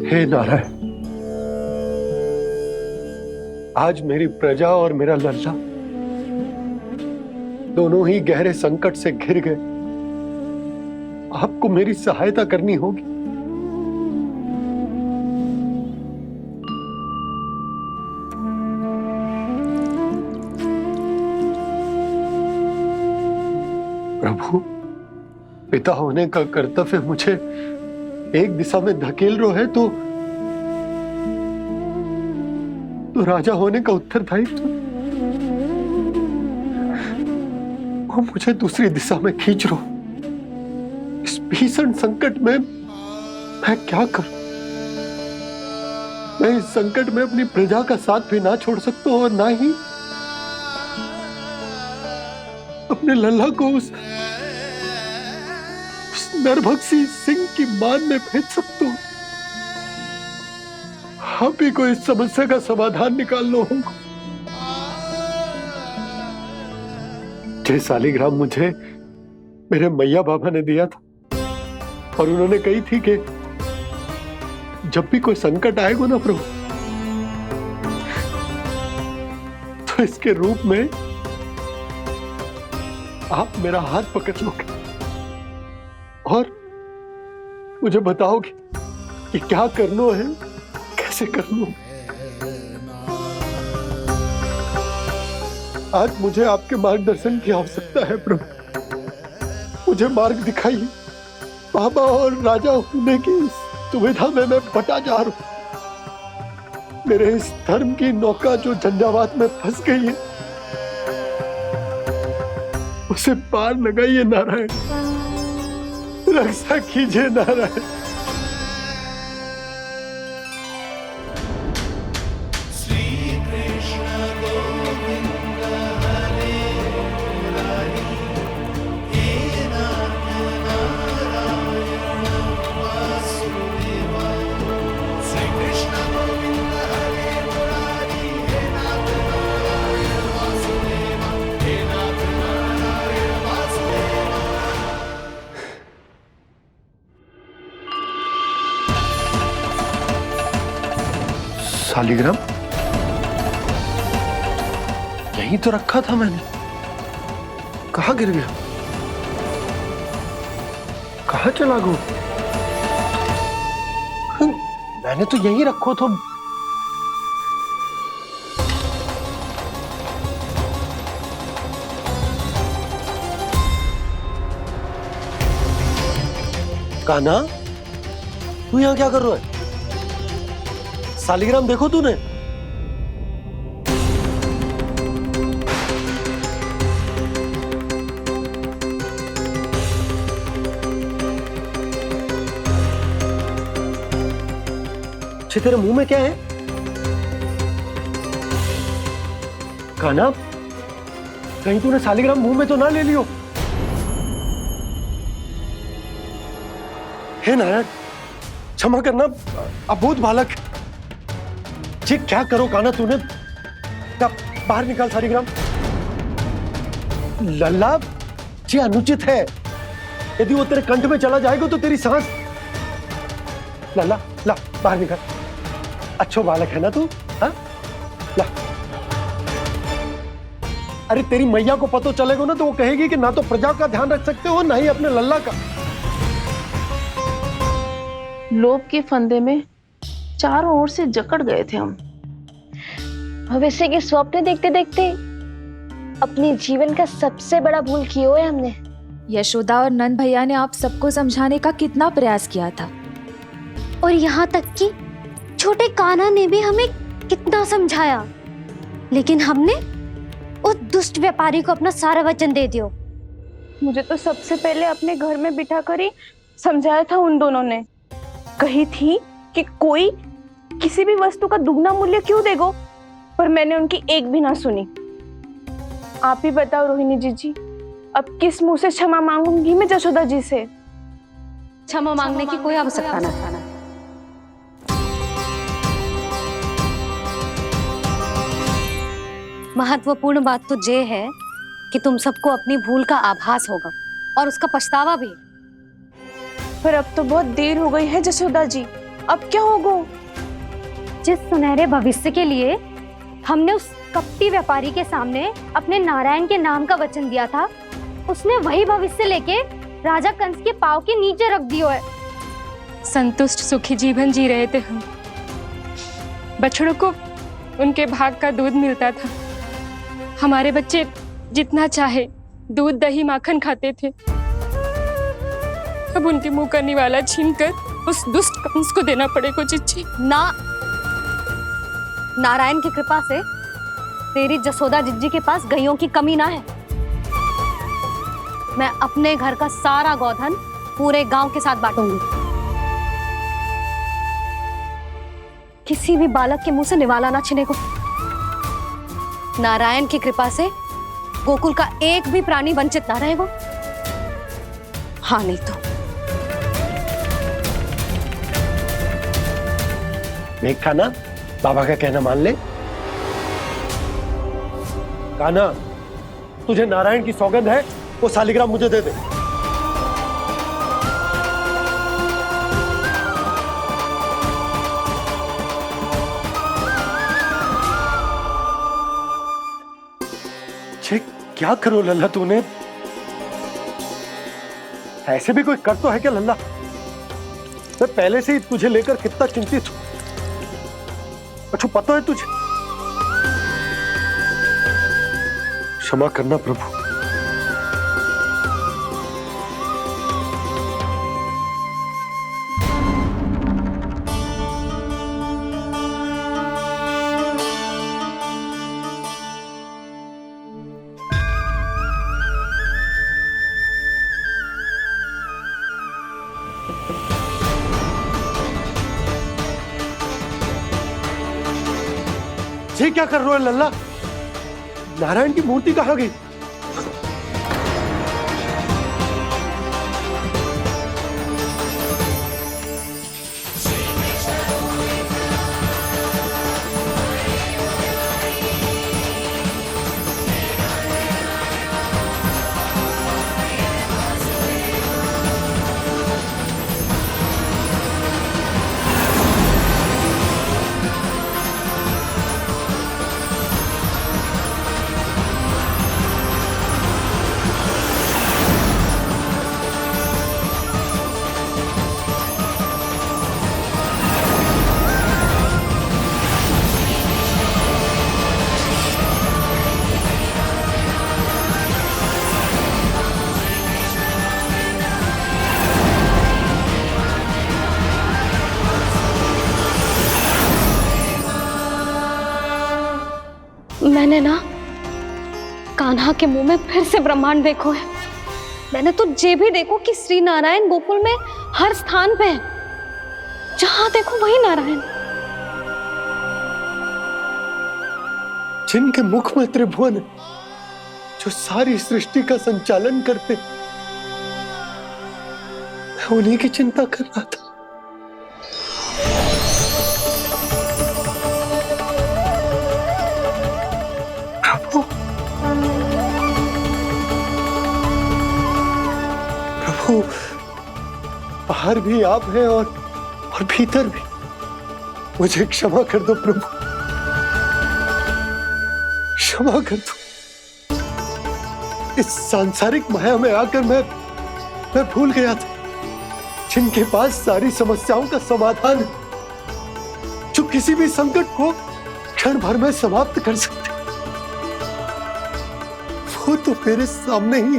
हे नारायण, आज मेरी प्रजा और मेरा लल्ला दोनों ही गहरे संकट से घिर गए। आपको मेरी सहायता करनी होगी। प्रभु, पिता होने का कर्तव्य मुझे एक दिशा में धकेल रहे है तो राजा होने का उत्तरदायित्व वो मुझे दूसरी दिशा में खींच रो। इस भीषण संकट में मैं क्या करूं? मैं इस संकट में अपनी प्रजा का साथ भी ना छोड़ सकता हूं और ना ही अपने लल्ला को उस नरभक्षी सिंह की मान में भेज सकता हूं। आप ही को इस समस्या का समाधान निकालना होगा। जय शालिग्राम मुझे मेरे मैया बाबा ने दिया था और उन्होंने कही थी कि जब भी कोई संकट आएगा ना प्रभु, तो इसके रूप में आप मेरा हाथ पकड़ लोगे और मुझे बताओगे कि क्या करना है, कैसे करना है। आज मुझे आपके मार्गदर्शन की आवश्यकता है प्रभु। मुझे मार्ग दिखाइए। बाबा और राजा होने की दुविधा में मैं बटा जा रहा हूं। मेरे इस धर्म की नौका जो झंझावात में फंस गई है, उसे पार लगाइए नारायण। रक्षा कीजिए नारायण। शालिग्राम यहीं तो रखा था मैंने। कहाँ गिर गया? कहाँ चला गया? मैंने तो यहीं रखो तो। कान्हा, तू यहाँ क्या कर रहा है? शालिग्राम देखो तूने? तेरे मुंह में क्या है? कान्हा, कहीं तूने शालिग्राम मुंह में तो ना ले लियो? हे नारायण, क्षमा करना, अबोध बालक। जी क्या करो कान्हा तूने? बाहर निकाल शालिग्राम। लल्ला, जी अनुचित है। यदि वो तेरे कंठ में चला जाएगा तो तेरी सांस। लल्ला, ला बाहर निकाल। अच्छो बालक है ना तू? हाँ, ला। अरे तेरी मैया को पता चलेगा ना तो वो कहेगी कि ना तो प्रजा का ध्यान रख सकते हो ना ही अपने लल्ला का। लोभ के फंदे में चारों ओर से जकड़ गए थे हम। भविष्य के स्वप्न देखते देखते अपने जीवन का सबसे बड़ा भूल किया है हमने। यशोदा और नंद भैया ने आप सबको समझाने का कितना प्रयास किया था, और यहाँ तक कि छोटे कान्हा ने भी हमें कितना समझाया, लेकिन हमने उस दुष्ट व्यापारी को अपना सारा वचन दे दिया। मुझे तो सबसे पहले अपने घर में बिठा कर ही समझाया था उन दोनों ने। कही थी कि कोई किसी भी वस्तु का दुगना मूल्य क्यों देगो, पर मैंने उनकी एक भी ना सुनी। आप ही बताओ रोहिणी जी, अब किस मुंह से क्षमा मांगूंगी मैं जशोदा जी से? क्षमा मांगने की कोई आवश्यकता ना था। महत्वपूर्ण बात तो ये है कि तुम सबको अपनी भूल का आभास होगा और उसका पछतावा भी। पर अब तो बहुत देर हो गई है जशोदा जी। अब क्या होगा? जिस सुनहरे भविष्य के लिए हमने उस कपटी व्यापारी के सामने अपने नारायण के नाम का वचन दिया था, उसने वही भविष्य लेके राजा कंस के पांव के नीचे रख दियो है। संतुष्ट सुखी जीवन जी रहे थे हम। बछड़ों को उनके भाग का दूध मिलता था। हमारे बच्चे जितना चाहे दूध दही माखन खाते थे। अब उनके मुंह का निवाला छीनकर उस दुष्ट कंस को देना पड़ेगा चिच्ची। ना, नारायण की कृपा से तेरी जसोदा जिज्जी के पास गैयों की कमी ना है। मैं अपने घर का सारा गोधन पूरे गांव के साथ बांटूंगी। किसी भी बालक के मुंह से निवाला ना छिने को। नारायण की कृपा से गोकुल का एक भी प्राणी वंचित ना रहेगा। हाँ नहीं तो देख कान्हा, बाबा का कहना मान ले। कान्हा, तुझे नारायण की सौगंध है, वो शालिग्राम मुझे दे दे। छे, क्या करो लल्ला तूने? ऐसे भी कोई कर तो है क्या लल्ला? मैं पहले से ही तुझे लेकर कितना चिंतित हूं। अच्छा पता है तुझे? क्षमा करना प्रभु। ये क्या कर रहे हो लल्ला? नारायण की मूर्ति कहाँ गई? मैंने ना कान्हा के मुंह में फिर से ब्रह्मांड देखो है। मैंने तो ये भी देखो कि श्री नारायण गोकुल में हर स्थान पे है। जहां देखो वही नारायण। जिनके मुख में त्रिभुवन है, जो सारी सृष्टि का संचालन करते, मैं उन्हीं की चिंता कर रहा था। प्रभु, प्रभु, बाहर भी आप हैं और भीतर भी। मुझे क्षमा कर दो प्रभु, क्षमा कर दो। इस सांसारिक माया में आकर मैं भूल गया था जिनके पास सारी समस्याओं का समाधान है, जो किसी भी संकट को क्षण भर में समाप्त कर सकते, वो तो मेरे सामने ही।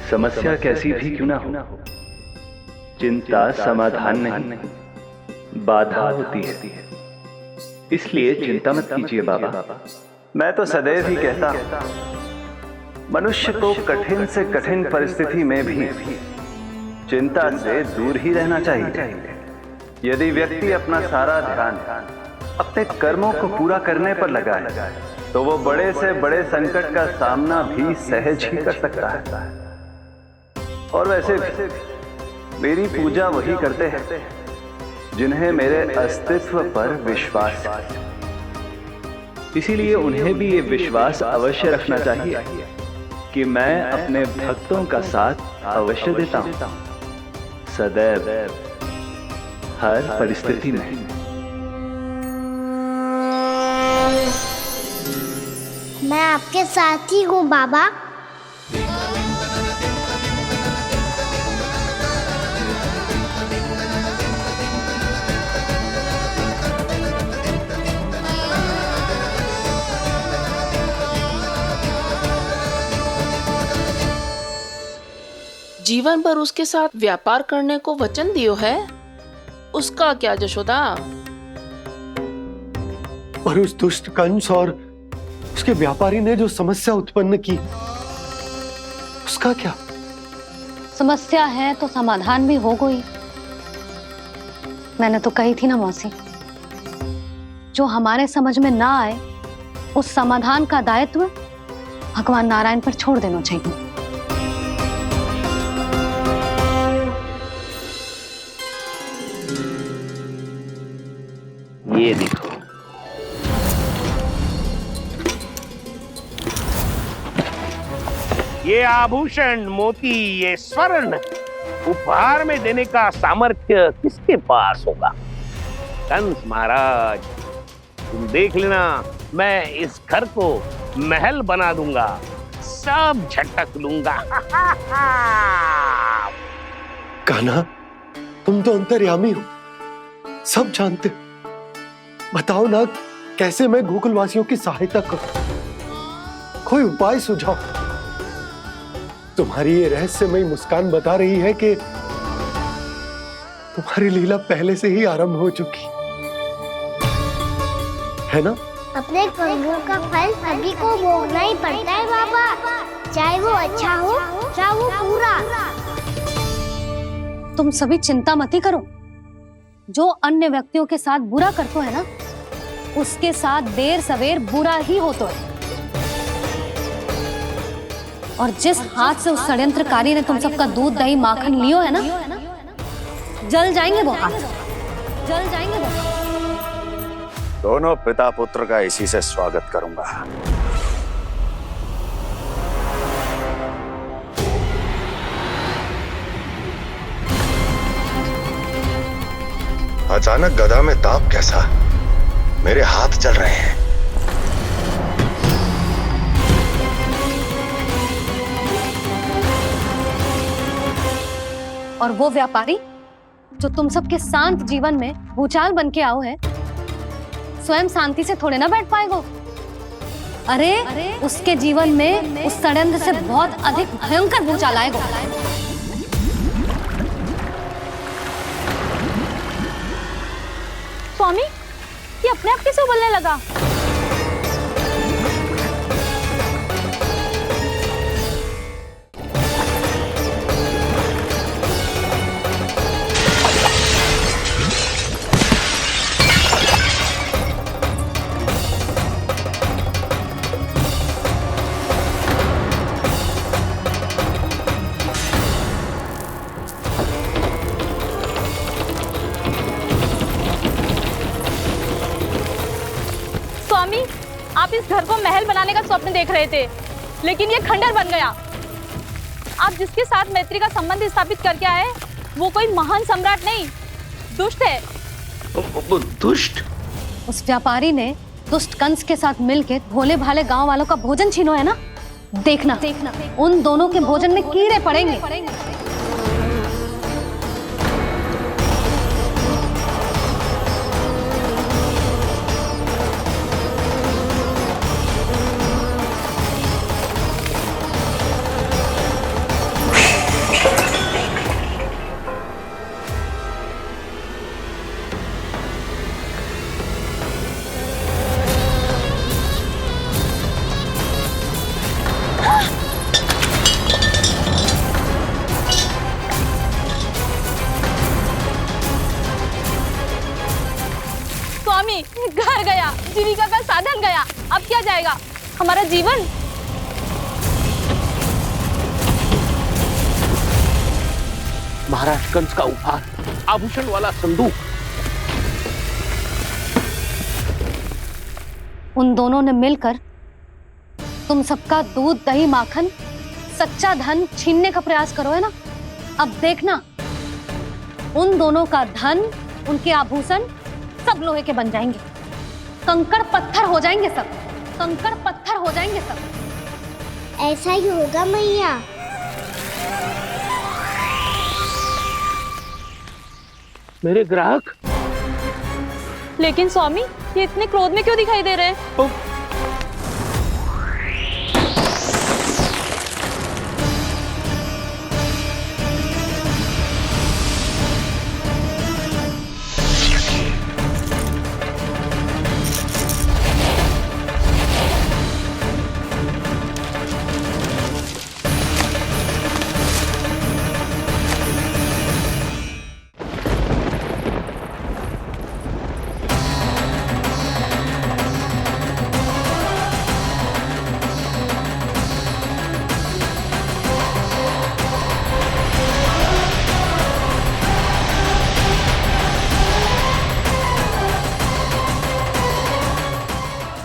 समस्या कैसी भी क्यों ना हो, चिंता समाधान नहीं, बाधा होती है। इसलिए चिंता मत कीजिए बाबा। मैं तो सदैव ही कहता हूं, मनुष्य को कठिन से कठिन परिस्थिति में भी चिंता से दूर ही रहना चाहिए। यदि व्यक्ति अपना सारा ध्यान अपने कर्मों को पूरा करने पर लगाए, तो वो बड़े से बड़े संकट का सामना भी सहज ही कर सकता है। और वैसे भी मेरी पूजा वही करते हैं जिन्हें मेरे अस्तित्व पर विश्वास है। इसीलिए उन्हें भी ये विश्वास अवश्य रखना चाहिए कि मैं अपने भक्तों का साथ अवश्य देता हूं, सदैव, हर परिस्थिति में। मैं आपके साथ ही हूँ बाबा। जीवन भर उसके साथ व्यापार करने को वचन दियो है, उसका क्या जशोदा? और उस दुष्ट कंस और उसके व्यापारी ने जो समस्या उत्पन्न की, उसका क्या? समस्या है तो समाधान भी हो गई। मैंने तो कही थी ना मौसी, जो हमारे समझ में ना आए उस समाधान का दायित्व भगवान नारायण पर छोड़ देना चाहिए। ये देखो, ये आभूषण, मोती, ये स्वर्ण उपहार में देने का सामर्थ्य किसके पास होगा? कंस महाराज, तुम देख लेना, मैं इस घर को महल बना दूंगा, सब झटक लूंगा। कान्हा, तुम तो अंतर्यामी हो, सब जानते। बताओ ना, कैसे मैं गोकुलवासियों की सहायता करूं? कोई उपाय सुझाओ। तुम्हारी ये रहस्यमयी मुस्कान बता रही है कि तुम्हारी लीला पहले से ही आरंभ हो चुकी है ना? अपने कर्मों का फल सभी को भोगना ही पड़ता है बाबा, चाहे वो अच्छा हो चाहे वो बुरा। तुम सभी चिंता मत ही करो। जो अन्य व्यक्तियों के साथ बुरा करते है ना, उसके साथ देर सवेर बुरा ही होता है। और जिस हाथ से उस षड्यंत्रकारी ने तुम सबका दूध दही माखन लियो है ना, जल जाएंगे वो हाथ, जल जाएंगे वो। दोनों पिता पुत्र का इसी से स्वागत करूंगा। अचानक गदा में ताप कैसा? मेरे हाथ जल रहे हैं। और वो व्यापारी जो तुम सबके शांत जीवन में भूचाल बन के आओ है, स्वयं शांति से थोड़े ना बैठ पाएगो। अरे उसके जीवन में उस षड्यंत्र से बहुत अधिक भयंकर भूचाल आएगा। स्वामी, ये अपने आप कैसे उबलने लगा? स्वामी, आप इस घर को महल बनाने का स्वप्न देख रहे थे, लेकिन ये खंडर बन गया। आप जिसके साथ मैत्री का संबंध स्थापित करके आए, वो कोई महान सम्राट नहीं, दुष्ट है। दुष्ट? उस व्यापारी ने दुष्ट कंस के साथ मिलकर भोले भाले गांव वालों का भोजन छीनो है ना, देखना उन दोनों के भोजन में कीड़े पड़ेंगे। स्वामी, घर गया, जीविका का साधन गया, अब क्या जाएगा हमारा जीवन? महाराज कंस का उपहार, आभूषण वाला संदूक। उन दोनों ने मिलकर तुम सबका दूध दही माखन सच्चा धन छीनने का प्रयास करो, है ना? अब देखना, उन दोनों का धन, उनके आभूषण सब लोहे के बन जाएंगे, कंकड़ पत्थर हो जाएंगे सब, कंकड़ पत्थर हो जाएंगे सब। ऐसा ही होगा मैया। मेरे ग्राहक। लेकिन स्वामी, ये इतने क्रोध में क्यों दिखाई दे रहे हैं?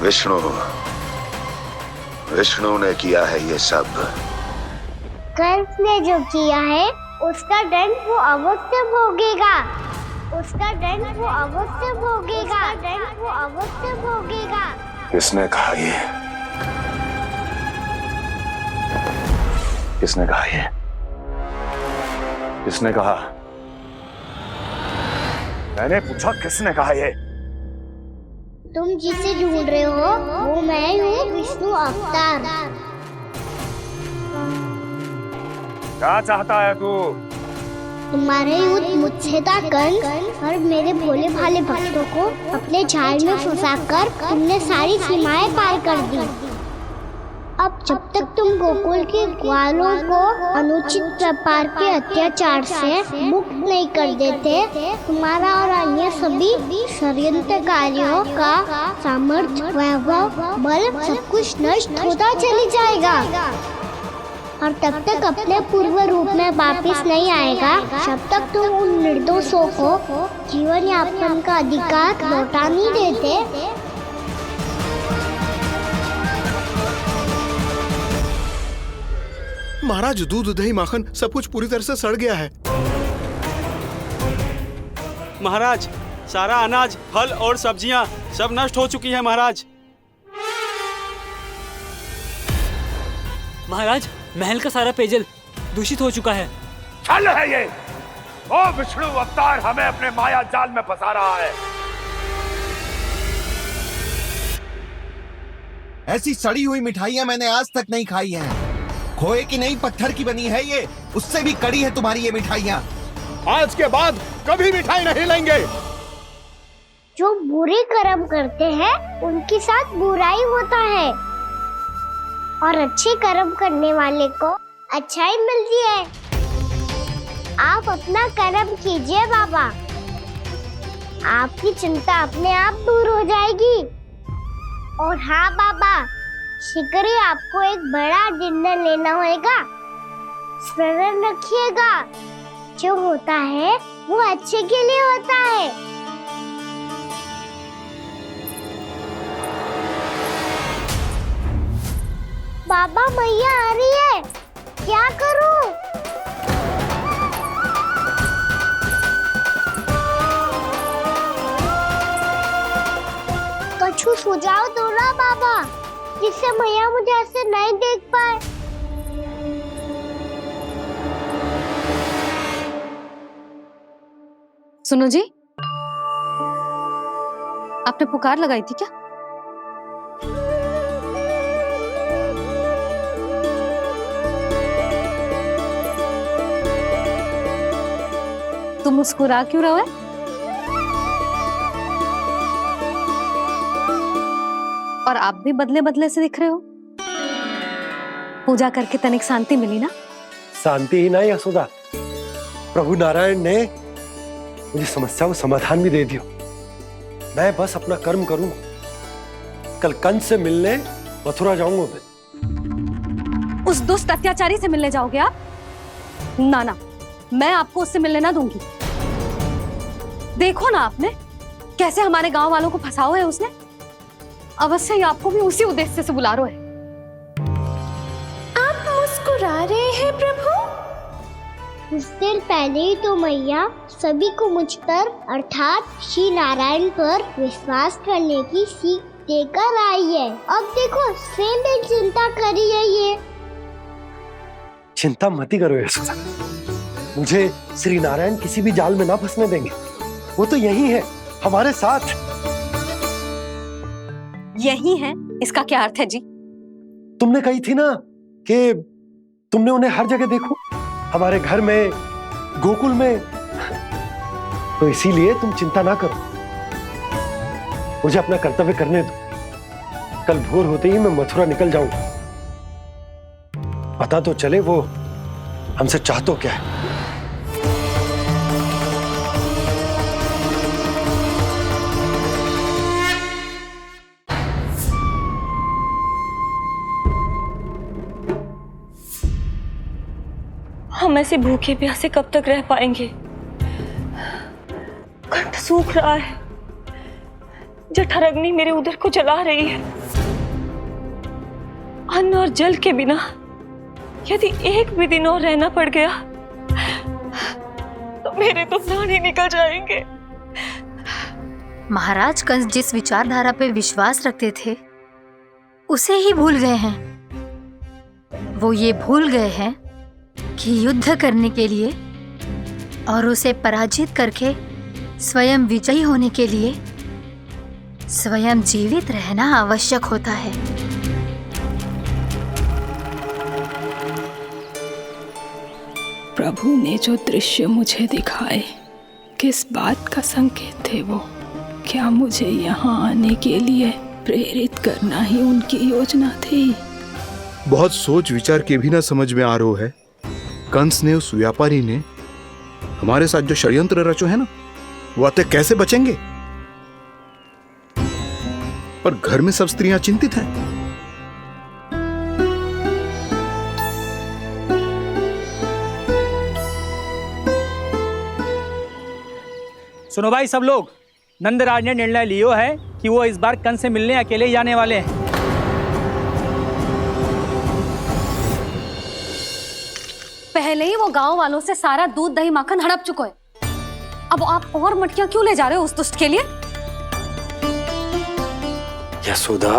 विष्णु, विष्णु ने किया है ये सब। कंस ने जो किया है उसका दंड वो अवश्य भोगेगा, उसका दंड वो अवश्य भोगेगा, दंड वो अवश्य भोगेगा। किसने कहा ये? किसने कहा ये? किसने कहा? मैंने पूछा किसने कहा ये? तुम जिसे ढूंढ रहे हो वो मैं हूँ, विष्णु अवतार। क्या चाहता है तू? तुम्हारे युद्ध मुझसे था कंस, और मेरे भोले भाले भक्तों को अपने जाल में फंसाकर तुमने सारी सीमाएं पार कर दी। अब जब तक तुम गोकुल के ग्वालों को अनुचित प्रकार के अत्याचार से मुक्त नहीं कर देते, तुम्हारा और अन्य सभी षड्यंत्रकारियों का सामर्थ्य, वैभव, बल सब कुछ नष्ट होता चली जाएगा, और तब तक अपने पूर्व रूप में वापस नहीं आएगा जब तक तुम उन निर्दोषों को जीवन यापन का अधिकार लौटा नहीं देते। महाराज, दूध, दही, माखन सब कुछ पूरी तरह से सड़ गया है। महाराज, सारा अनाज, फल और सब्जियां सब नष्ट हो चुकी हैं महाराज। महाराज, महल का सारा पेयजल दूषित हो चुका है। छल है ये। ओ विष्णु अवतार हमें अपने माया जाल में फंसा रहा है। ऐसी सड़ी हुई मिठाइयां मैंने आज तक नहीं खाई हैं। खोए की नहीं, पत्थर की बनी है ये, उससे भी कड़ी है तुम्हारी ये मिठाइयां। आज के बाद कभी मिठाई नहीं लेंगे। जो बुरे कर्म करते हैं उनके साथ बुराई होता है, और अच्छे कर्म करने वाले को अच्छाई मिलती है। आप अपना कर्म कीजिए बाबा, आपकी चिंता अपने आप दूर हो जाएगी। और हाँ बाबा, शीघ्र ही आपको एक बड़ा निर्णय लेना होगा। स्मरण रखिएगा, जो होता है वो अच्छे के लिए होता है। बाबा, मैया आ रही है, क्या करूं? कुछ सुझाव दो ना बाबा, जिससे मैया मुझे ऐसे नहीं देख पाए। सुनो जी, आपने पुकार लगाई थी क्या? तुम मुस्कुरा क्यों रहे हो? और आप भी बदले बदले से दिख रहे हो। पूजा करके तनिक शांति मिली ना? शांति ही नहीं यशोदा, प्रभु नारायण ने मुझे समस्या को समाधान भी दे दिया। मैं बस अपना कर्म करूंगा। कल कंस से मिलने मथुरा जाऊंगा मैं। उस दुष्ट अत्याचारी से मिलने जाओगे आप? ना ना, मैं आपको उससे मिलने ना दूंगी। देखो ना आपने कैसे हमारे गांव वालों को फंसाओ है उसने। अवश्य ही आपको भी उसी उद्देश्य से बुला रहा है। आप मुस्कुरा रहे हैं प्रभु? कुछ देर पहले ही तो मैया सभी को मुझ पर अर्थात श्री नारायण पर विश्वास करने की सीख देकर आई है। अब देखो स्वयं भी चिंता करी है ये। चिंता मत ही करो यशोदा, मुझे श्री नारायण किसी भी जाल में ना फंसने देंगे। वो तो यही है हमारे साथ। यही है, इसका क्या अर्थ है जी? तुमने कही थी ना कि तुमने उन्हें हर जगह देखो, हमारे घर में, गोकुल में, तो इसीलिए तुम चिंता ना करो, मुझे अपना कर्तव्य करने दो। कल भोर होते ही मैं मथुरा निकल जाऊंगा। पता तो चले वो हमसे चाहतो क्या है। हम ऐसे भूखे प्यासे कब तक रह पाएंगे? कंठ सूख रहा है, जठर अग्नि मेरे उदर को जला रही है। अन्न और जल के बिना यदि एक भी दिन और रहना पड़ गया तो मेरे तो प्राण ही निकल जाएंगे। महाराज कंस जिस विचारधारा पे विश्वास रखते थे उसे ही भूल गए हैं। वो ये भूल गए हैं कि युद्ध करने के लिए और उसे पराजित करके स्वयं विजयी होने के लिए स्वयं जीवित रहना आवश्यक होता है। प्रभु ने जो दृश्य मुझे दिखाए, किस बात का संकेत थे वो? क्या मुझे यहाँ आने के लिए प्रेरित करना ही उनकी योजना थी? बहुत सोच विचार के भी ना समझ में आ रहा है। कंस ने, उस व्यापारी ने हमारे साथ जो षड्यंत्र रचो है ना, वो आते कैसे बचेंगे? पर घर में सब स्त्रियां चिंतित हैं। सुनो भाई सब लोग, नंदराज ने निर्णय लियो है कि वो इस बार कंस से मिलने अकेले ही जाने वाले हैं। पहले ही वो गांव वालों से सारा दूध दही माखन हड़प चुका है। अब आप और मटकियां क्यों ले जा रहे हो उस दुष्ट के लिए? यशोदा,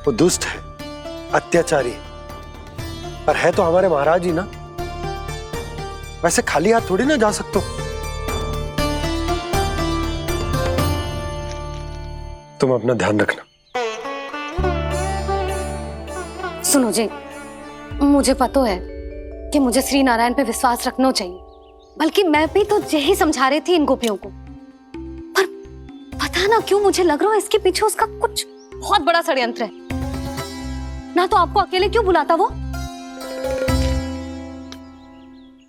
वो दुष्ट है, अत्याचारी, पर है तो हमारे महाराज ही ना। वैसे खाली हाथ थोड़ी ना जा सकते हो। तुम अपना ध्यान रखना। सुनो जी, मुझे पता है कि मुझे श्री नारायण पे विश्वास रखना चाहिए, बल्कि मैं भी तो यही समझा रही थी इन गोपियों को। पर पता ना क्यों मुझे लग रहा है इसके पीछे उसका कुछ बहुत बड़ा षड्यंत्र है। ना तो आपको अकेले क्यों बुलाता वो?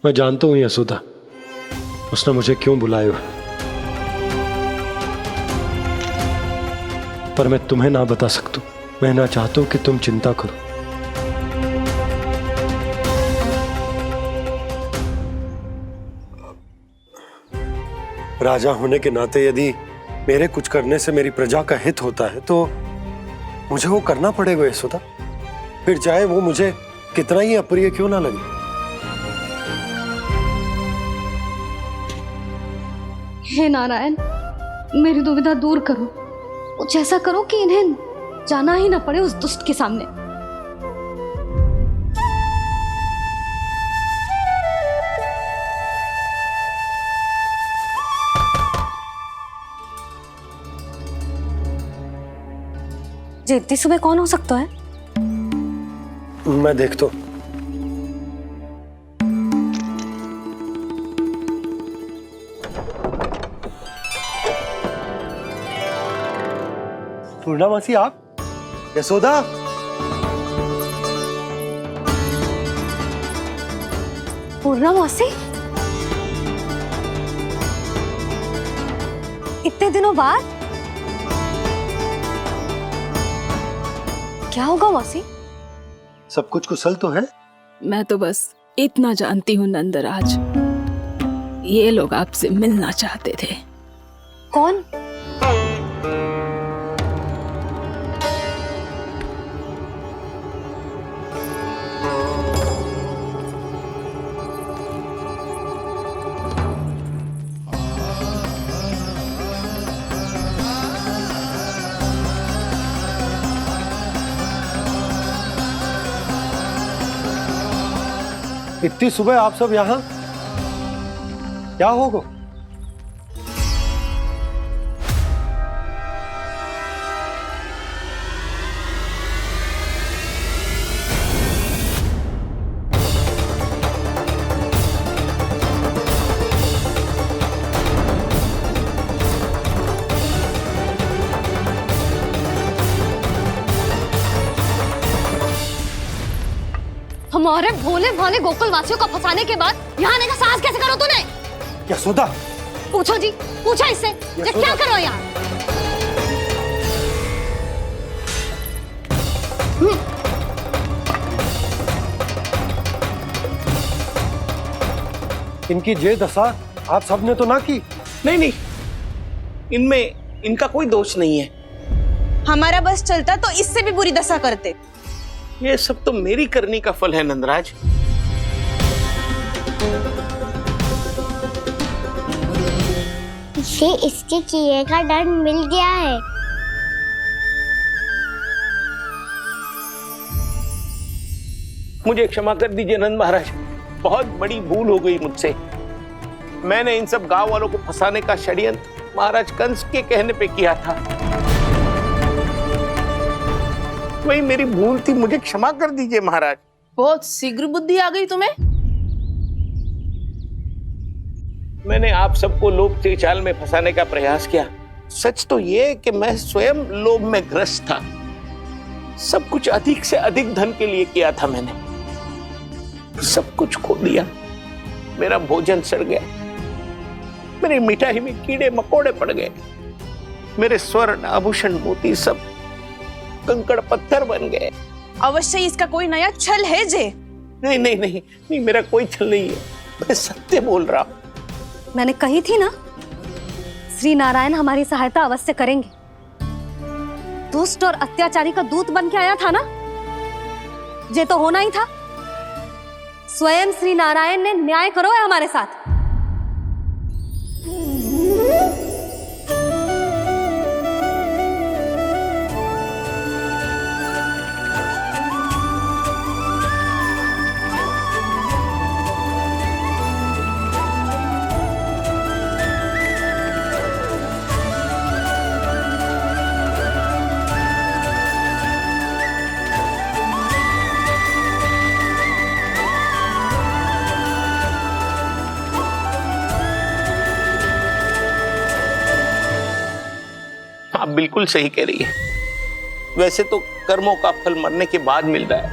मैं जानता हूं यशोदा, उसने मुझे क्यों बुलाया, पर मैं तुम्हें ना बता सकता। मैं ना चाहता हूं कि तुम चिंता करो। राजा होने के नाते यदि मेरे कुछ करने से मेरी प्रजा का हित होता है तो मुझे वो करना पड़ेगा यशोदा, फिर चाहे वो मुझे कितना ही अप्रिय क्यों ना लगे। हे नारायण, मेरी दुविधा दूर करो। कुछ ऐसा करो कि इन्हें जाना ही ना पड़े उस दुष्ट के सामने। जी इतनी सुबह कौन हो सकता है? मैं देखता हूं। पूर्णा मासी, आप? यशोदा, पूर्णा मौसी, इतने दिनों बाद क्या होगा मौसी? सब कुछ कुशल तो है? मैं तो बस इतना जानती हूँ नंदराज, ये लोग आपसे मिलना चाहते थे। कौन? इतनी सुबह आप सब यहाँ, क्या होगा? हमारे भोले भाले गोकुल वासियों को फंसाने के बाद यहाँ आने का साहस कैसे करो तूने? यशोदा, पूछो जी, पूछो इससे, ये क्या करो यहाँ? इनकी ये दशा आप सबने तो ना की? नहीं नहीं, इनमें इनका कोई दोष नहीं है। हमारा बस चलता तो इससे भी बुरी दशा करते। ये सब तो मेरी करनी का फल है नंदराज। इसे इसके किए का दंड मिल गया है। मुझे क्षमा कर दीजिए नंद महाराज, बहुत बड़ी भूल हो गई मुझसे। मैंने इन सब गांव वालों को फंसाने का षड्यंत्र महाराज कंस के कहने पे किया था। वही मेरी भूल थी, मुझे क्षमा कर दीजिए महाराज। बहुत शीघ्र बुद्धि आ गई तुम्हें। मैंने आप सबको लोभ के जाल में फंसाने का प्रयास किया। सच तो ये कि मैं स्वयं लोभ में ग्रस्त था। सब कुछ अधिक से अधिक धन के लिए किया था मैंने। सब कुछ खो दिया। मेरा भोजन सड़ गया, मेरी मिठाई में कीड़े मकोड़े पड़ गए, मेरे स्वर्ण आभूषण मोती सब कंकड़ पत्थर बन गए। अवश्य इसका कोई नया छल है जे। नहीं नहीं नहीं नहीं, मेरा कोई छल नहीं है, मैं सत्य बोल रहा हूं। मैंने कही थी ना, श्री नारायण हमारी सहायता अवश्य करेंगे। दुष्ट और अत्याचारी का दूत बन के आया था ना, ये तो होना ही था। स्वयं श्री नारायण ने न्याय करो है हमारे साथ। आप बिल्कुल सही कह रही है। वैसे तो कर्मों का फल मरने के बाद मिल रहा है,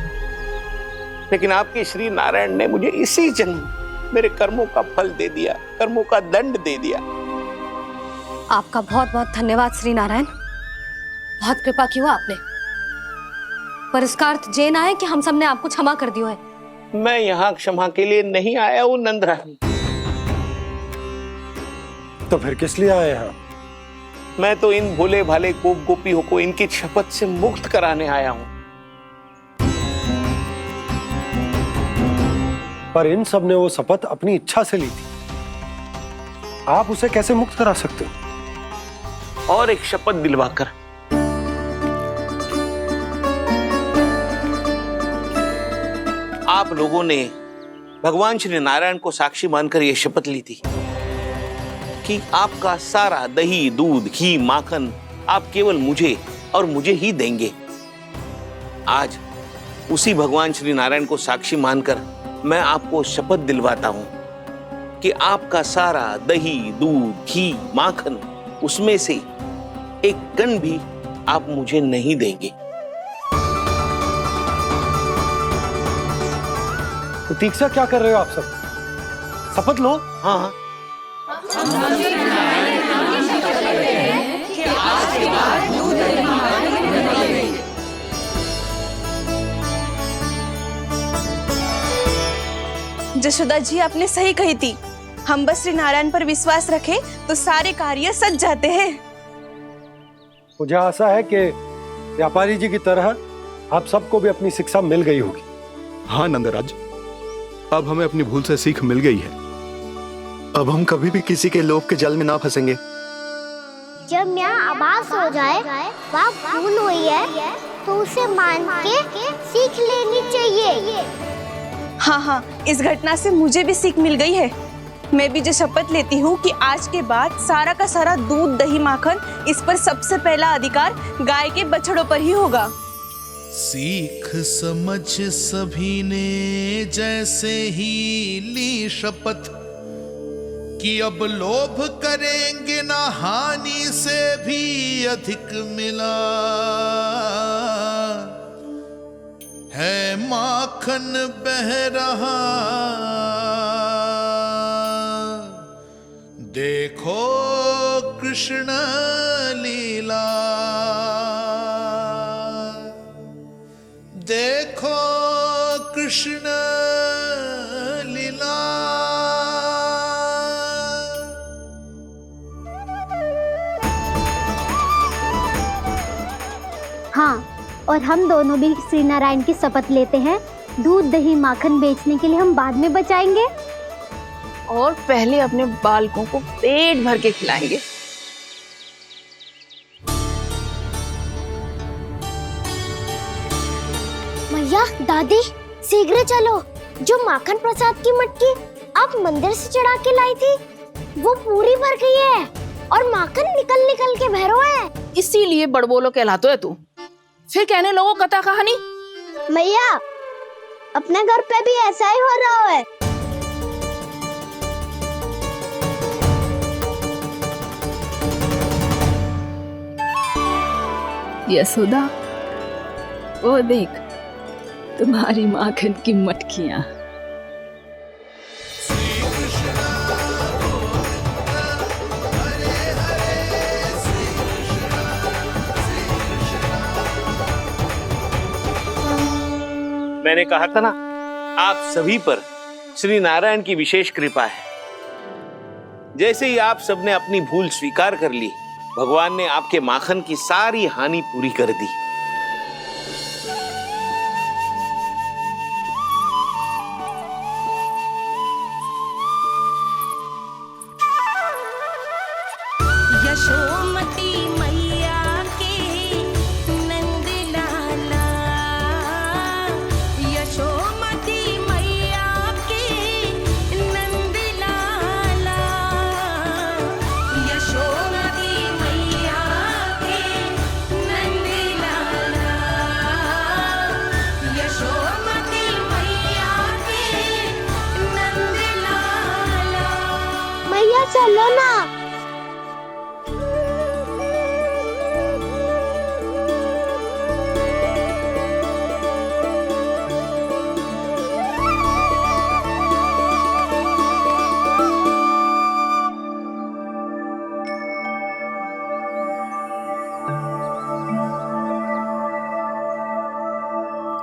लेकिन आपके श्री नारायण ने मुझे इसी जन्म मेरे कर्मों का फल दे दिया, कर्मों का दंड दे दिया। आपका बहुत बहुत धन्यवाद श्री नारायण, बहुत कृपा की हो आपने। पर इसका अर्थ ये ना है कि हम सबने आपको क्षमा कर दिया है। मैं यहाँ क्षमा के लिए नहीं आया हूँ नंदरानी। तो फिर किस लिए आए हैं? मैं तो इन भोले भाले गोप गोपियों को इनकी शपथ से मुक्त कराने आया हूं। पर इन सब ने वो शपथ अपनी इच्छा से ली थी, आप उसे कैसे मुक्त करा सकते हो? और एक शपथ दिलवाकर। आप लोगों ने भगवान श्री नारायण को साक्षी मानकर यह शपथ ली थी कि आपका सारा दही, दूध, घी, माखन आप केवल मुझे और मुझे ही देंगे। आज उसी भगवान श्री नारायण को साक्षी मानकर मैं आपको शपथ दिलवाता हूं कि आपका सारा दही, दूध, घी, माखन उसमें से एक कण भी आप मुझे नहीं देंगे। प्रतीक्षा क्या कर रहे हो आप सब? शपथ लो। हाँ जशोदा जी, आपने सही कही थी। हम बस श्री नारायण पर विश्वास रखें तो सारे कार्य सज जाते हैं। मुझे आशा है कि व्यापारी जी की तरह आप सबको भी अपनी शिक्षा मिल गई होगी। हाँ नंदराज, अब हमें अपनी भूल से सीख मिल गई है। अब हम कभी भी किसी के लोभ के जल में ना फंसेंगे। जब यहाँ आभास हो जाए वह भूल हुई है तो उसे मान के सीख लेनी चाहिए। हाँ हाँ, इस घटना से मुझे भी सीख मिल गई है। मैं भी जो शपथ लेती हूँ कि आज के बाद सारा का सारा दूध दही माखन इस पर सबसे पहला अधिकार गाय के बछड़ों पर ही होगा। सीख समझ सभी ने जैसे ही ली शपथ कि अब लोभ करेंगे ना हानि से भी अधिक मिला है माखन बह रहा देखो कृष्ण लीला देखो कृष्ण लीला। हाँ, और हम दोनों भी श्री नारायण की शपथ लेते हैं, दूध दही माखन बेचने के लिए हम बाद में बचाएंगे और पहले अपने बालकों को पेट भर के खिलाएंगे। मैया, दादी, शीघ्र चलो। जो माखन प्रसाद की मटकी आप मंदिर से चढ़ा के लाई थी, वो पूरी भर गई है और माखन निकल निकल के बह रहा है। इसीलिए बड़बोलो कहलाते है तू। फिर कहने लोगों कथा कहानी। मैया, अपने घर पे भी ऐसा ही हो रहा है। यशोदा, वो देख तुम्हारी माखन की मटकियां। मैंने कहा था ना, आप सभी पर श्री नारायण की विशेष कृपा है। जैसे ही आप सबने अपनी भूल स्वीकार कर ली, भगवान ने आपके माखन की सारी हानि पूरी कर दी। यशोमती मैया के नंद लाला, यशोमती मैया के नंद लाला, यशोमती मैया के नंद लाला, यशोमती मैया के नंद लाला। मैया चलो ना।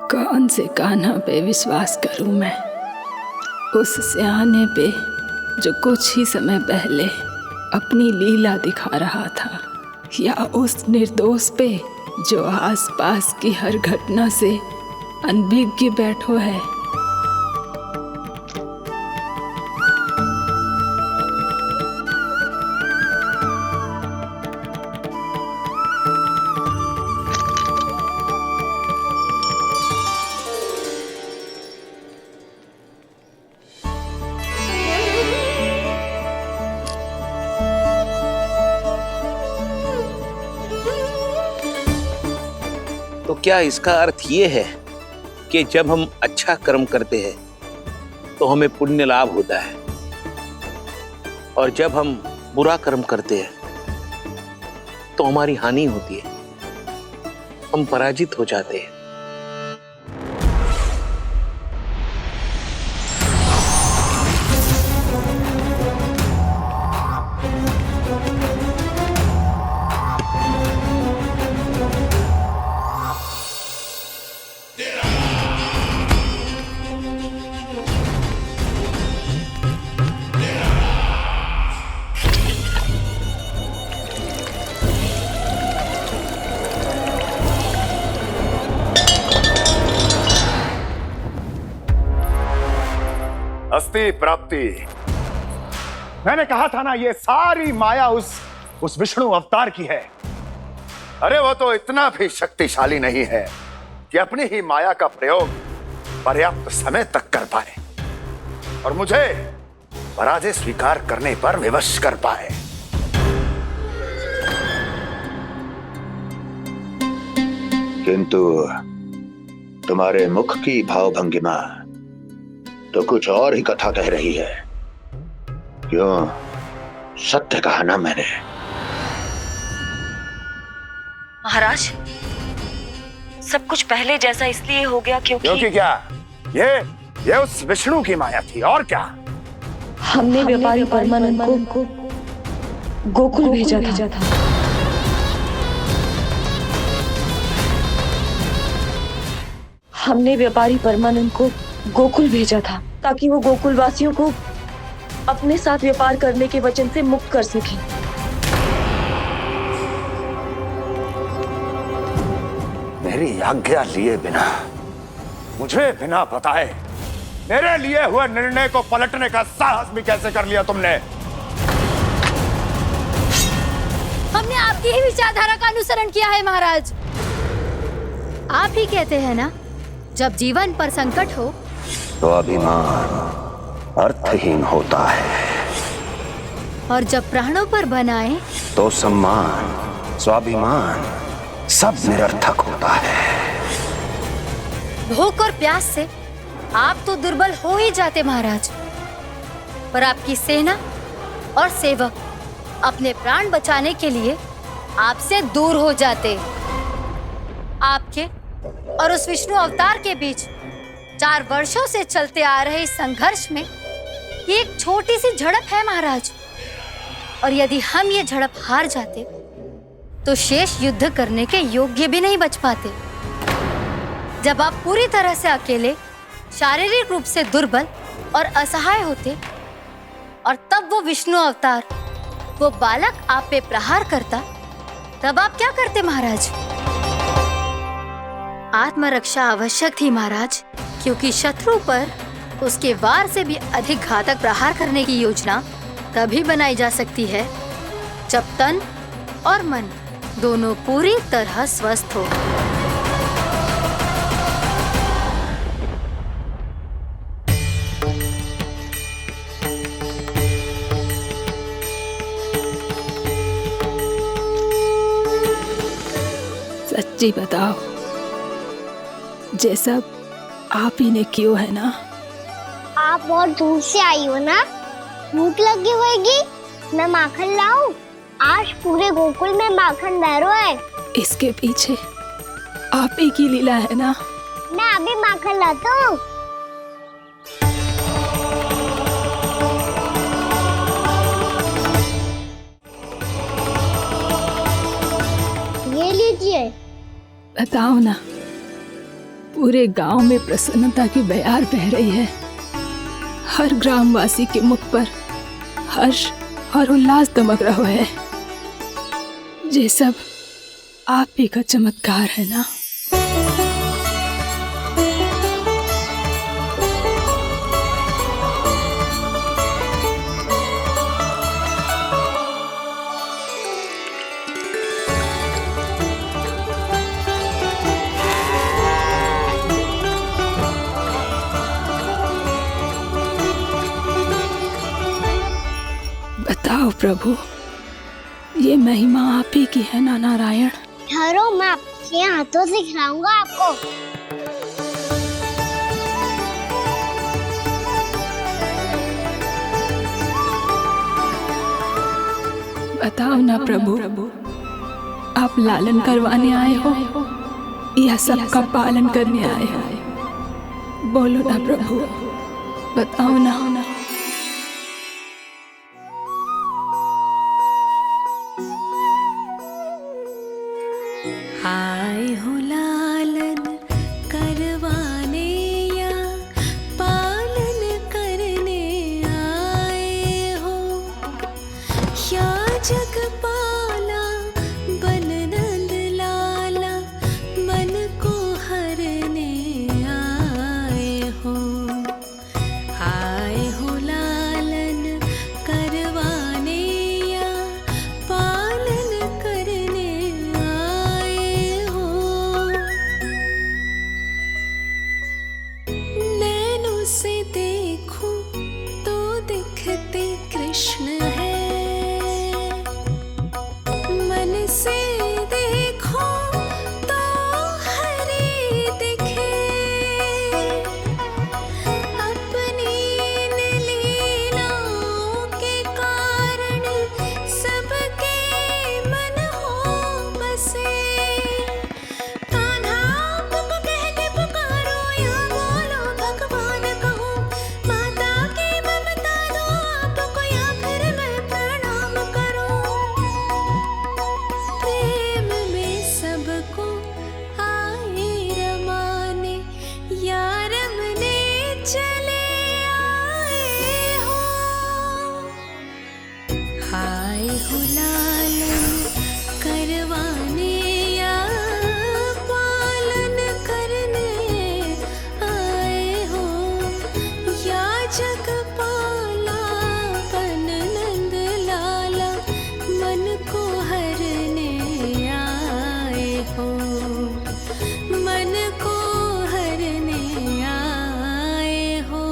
कौन से कान्हा पे विश्वास करूं मैं? उस सियाने पे जो कुछ ही समय पहले अपनी लीला दिखा रहा था, या उस निर्दोष पे जो आसपास की हर घटना से अनभिज्ञ बैठो है? तो क्या इसका अर्थ ये है कि जब हम अच्छा कर्म करते हैं तो हमें पुण्य लाभ होता है, और जब हम बुरा कर्म करते हैं तो हमारी हानि होती है, हम पराजित हो जाते हैं? अस्ति प्राप्ति। मैंने कहा था ना, ये सारी माया उस विष्णु अवतार की है। अरे वो तो इतना भी शक्तिशाली नहीं है कि अपनी ही माया का प्रयोग पर्याप्त समय तक कर पाए और मुझे पराजय स्वीकार करने पर विवश कर पाए। किंतु तुम्हारे मुख की भावभंगिमा तो कुछ और ही कथा कह रही है। क्यों? सत्य कहा ना मैंने। महाराज, सब कुछ पहले जैसा इसलिए हो गया क्योंकि क्या? ये उस विष्णु की माया थी, और क्या? हमने व्यापारी परमानंद को गोकुल भेजा था। हमने व्यापारी परमानंद को गोकुल भेजा था ताकि वो गोकुल वासियों को अपने साथ व्यापार करने के वचन से मुक्त कर सके। मेरी आज्ञा लिए बिना, मुझे बिना बताए मेरे लिए हुए निर्णय को पलटने का साहस भी कैसे कर लिया तुमने? हमने आपकी ही विचारधारा का अनुसरण किया है महाराज। आप ही कहते हैं ना, जब जीवन पर संकट हो तो अभिमान अर्थहीन होता है, और जब प्राणों पर बनाए तो सम्मान स्वाभिमान सब निरर्थक होता है। भूख और प्यास से आप तो दुर्बल हो ही जाते महाराज, पर आपकी सेना और सेवक अपने प्राण बचाने के लिए आपसे दूर हो जाते। आपके और उस विष्णु अवतार के बीच 4 वर्षों से चलते आ रहे इस संघर्ष में ये एक छोटी सी झड़प है महाराज, और यदि हम ये झड़प हार जाते तो शेष युद्ध करने के योग्य भी नहीं बच पाते। जब आप पूरी तरह से अकेले, शारीरिक रूप से दुर्बल और असहाय होते, और तब वो विष्णु अवतार, वो बालक आप पे प्रहार करता, तब आप क्या करते महाराज? आत्मरक्षा आवश्यक थी महाराज, क्योंकि शत्रु पर उसके वार से भी अधिक घातक प्रहार करने की योजना तभी बनाई जा सकती है जब तन और मन दोनों पूरी तरह स्वस्थ हो। सच्ची बताओ, जैसा आप ही ने कियो है ना? आप बहुत दूर से आई हो ना, भूख लगी होगी। मैं माखन लाऊं? आज पूरे गोकुल में माखन बह रहा है। इसके पीछे आप ही की लीला है ना? मैं अभी माखन लाता हूँ। ये लीजिए। बताओ ना, पूरे गांव में प्रसन्नता की बयार बह रही है। हर ग्रामवासी के मुख पर हर्ष और उल्लास दमक रहा है। ये सब आप ही का चमत्कार है ना? बताओ प्रभु, ये महिमा आप ही की है ना नारायण? ठहरो, मैं आपके हाथों से खिलाऊंगा आपको। बताओ ना प्रभु, आप लालन करवाने आए हो या सबका पालन करने आए हो? बोलो ना प्रभु, बताओ ना। आए हो लालन करवाने या पालन करने आए हो, या जगपाला बन नंद लाला मन को हरने आए हो। आए हो जगपाला बन नंद लाला मन को हरने आए हो, मन को हरने आए हो।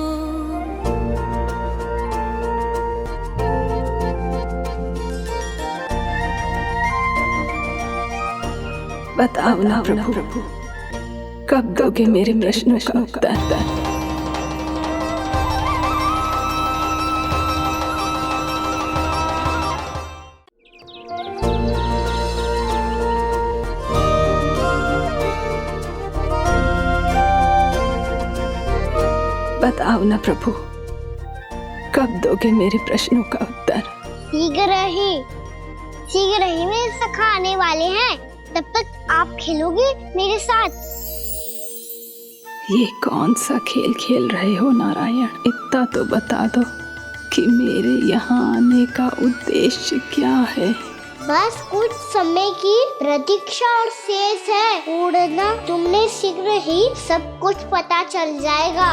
बताओ ना प्रभु, कब दोगे मेरे प्रश्नों का उत्तर? बताओ ना प्रभु, कब दोगे मेरे प्रश्नों का उत्तर? शीघ्र ही मेरे सखा आने वाले हैं, तब तक आप खेलोगे मेरे साथ। ये कौन सा खेल खेल रहे हो नारायण? इतना तो बता दो कि मेरे यहाँ आने का उद्देश्य क्या है? बस कुछ समय की प्रतीक्षा और शेष है। उड़ना तुमने शीघ्र ही सब कुछ पता चल जाएगा।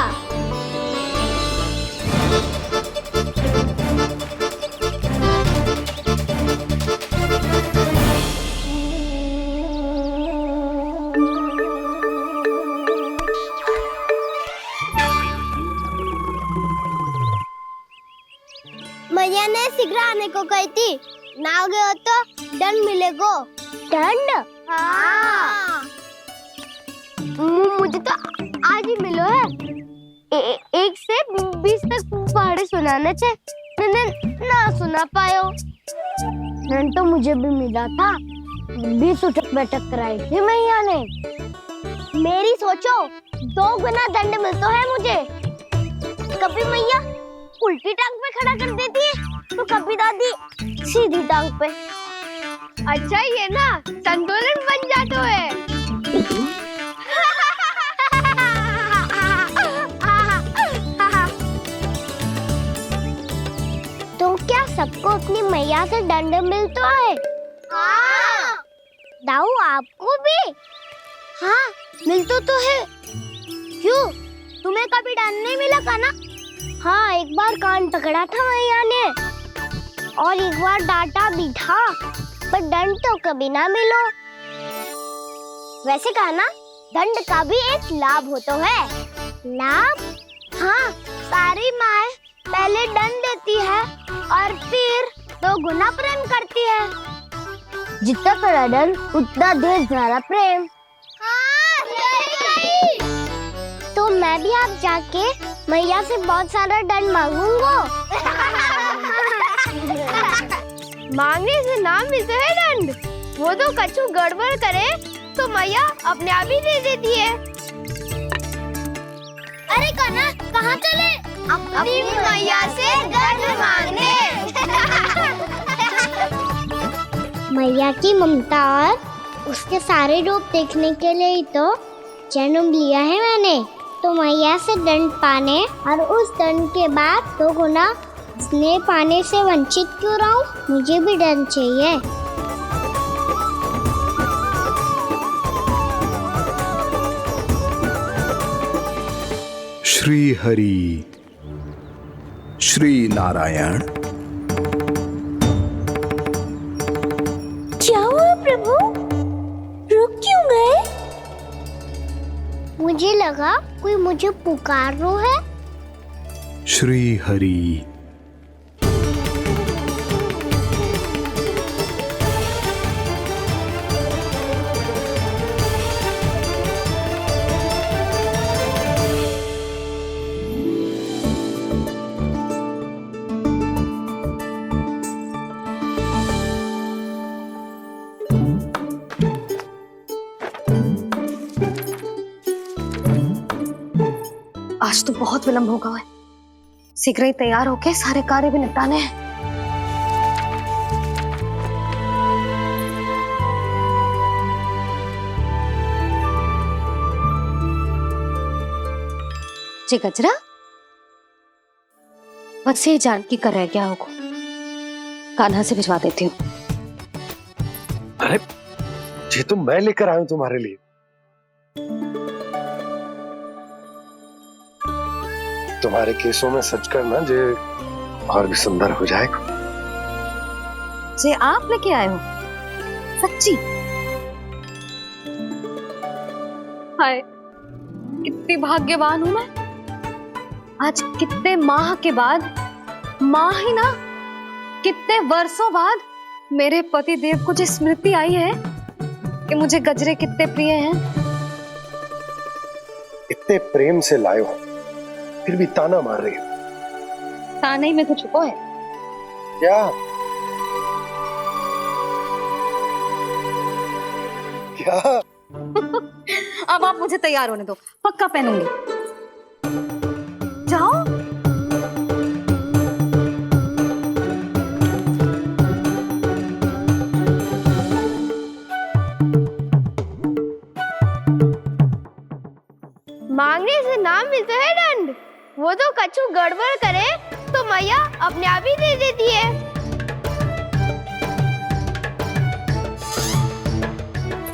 मैया ने शीघ्र आने को कही थी, ना आओगे हो तो दंड मिलेगो। दंड? हाँ। मुझे तो आज ही मिलो है। 1 से 20 तक पहाड़े सुनाने थे, ना सुना पायो। दंड तो मुझे भी मिला था, 20 उठक बैठक कराई थी मैया ने। मेरी सोचो, 2 गुना दंड मिलता है मुझे। कभी मैया उल्टी टांग पे खड़ा कर देती है तो कभी दादी सीधी टांग पे। अच्छा ये ना संतुलन बन जाता है। तो क्या सबको अपनी मैया से दंड मिलता है? हाँ। दाऊ आपको भी? हाँ मिलता तो है। क्यों, तुम्हें कभी दंड नहीं मिला का ना? हाँ, एक बार कान पकड़ा था मैया ने और एक बार डांटा भी था, पर दंड तो कभी ना मिलो। वैसे कहा ना, दंड का भी एक लाभ होता है। लाभ? हाँ, सारी माँ पहले दंड देती है और फिर 2 गुना प्रेम करती है। जितना बड़ा दंड उतना ढेर सारा प्रेम। हाँ, सही। तो मैं भी आप जाके मैया से बहुत सारा दंड मांगूंगा। मांगने से ना मिलते है दंड, वो तो कछु गड़बड़ करे तो मैया अपने आप ही दे देती है। अरे कना, कहाँ चले? अपनी मैया से दंड मांगने। मैया की ममता और उसके सारे रूप देखने के लिए ही तो जन्म लिया है मैंने। तो मैया से दंड पाने और उस दंड के बाद 2 गुना स्नेह पाने से वंचित क्यों रहूं? मुझे भी दंड चाहिए। श्री हरि, श्री नारायण। क्या हुआ प्रभु? रुक क्यों गए? मुझे लगा कोई मुझे पुकार रहा है। श्री हरि। आज तो बहुत विलंब होगा है, शीघ्र ही तैयार होके सारे कार्य भी निपटाने हैं। जी गजरा, बस ये जानकी कर रह गया होगा, कान्हा से भिजवा देती हूँ। अरे ये तो मैं लेकर आया हूँ तुम्हारे लिए। तुम्हारे केसों में सच करना जे और भी सुंदर हो जाएगा। जे आप लेके आए हो सच्ची? हाय कितनी भाग्यवान हूं मैं। आज कितने माह के बाद, माह ही ना कितने वर्षों बाद मेरे पति देव को जो स्मृति आई है कि मुझे गजरे कितने प्रिय हैं। इतने प्रेम से लाए हो फिर भी ताना मार रही हो। ताने ही में तो छुपो है। क्या? क्या? अब आप मुझे तैयार होने दो, पक्का पहनूंगी। जाओ। मांगने से नाम मिलता है दंड। वो तो कछु गड़बड़ करे तो मैया अपने आप ही दे देती है।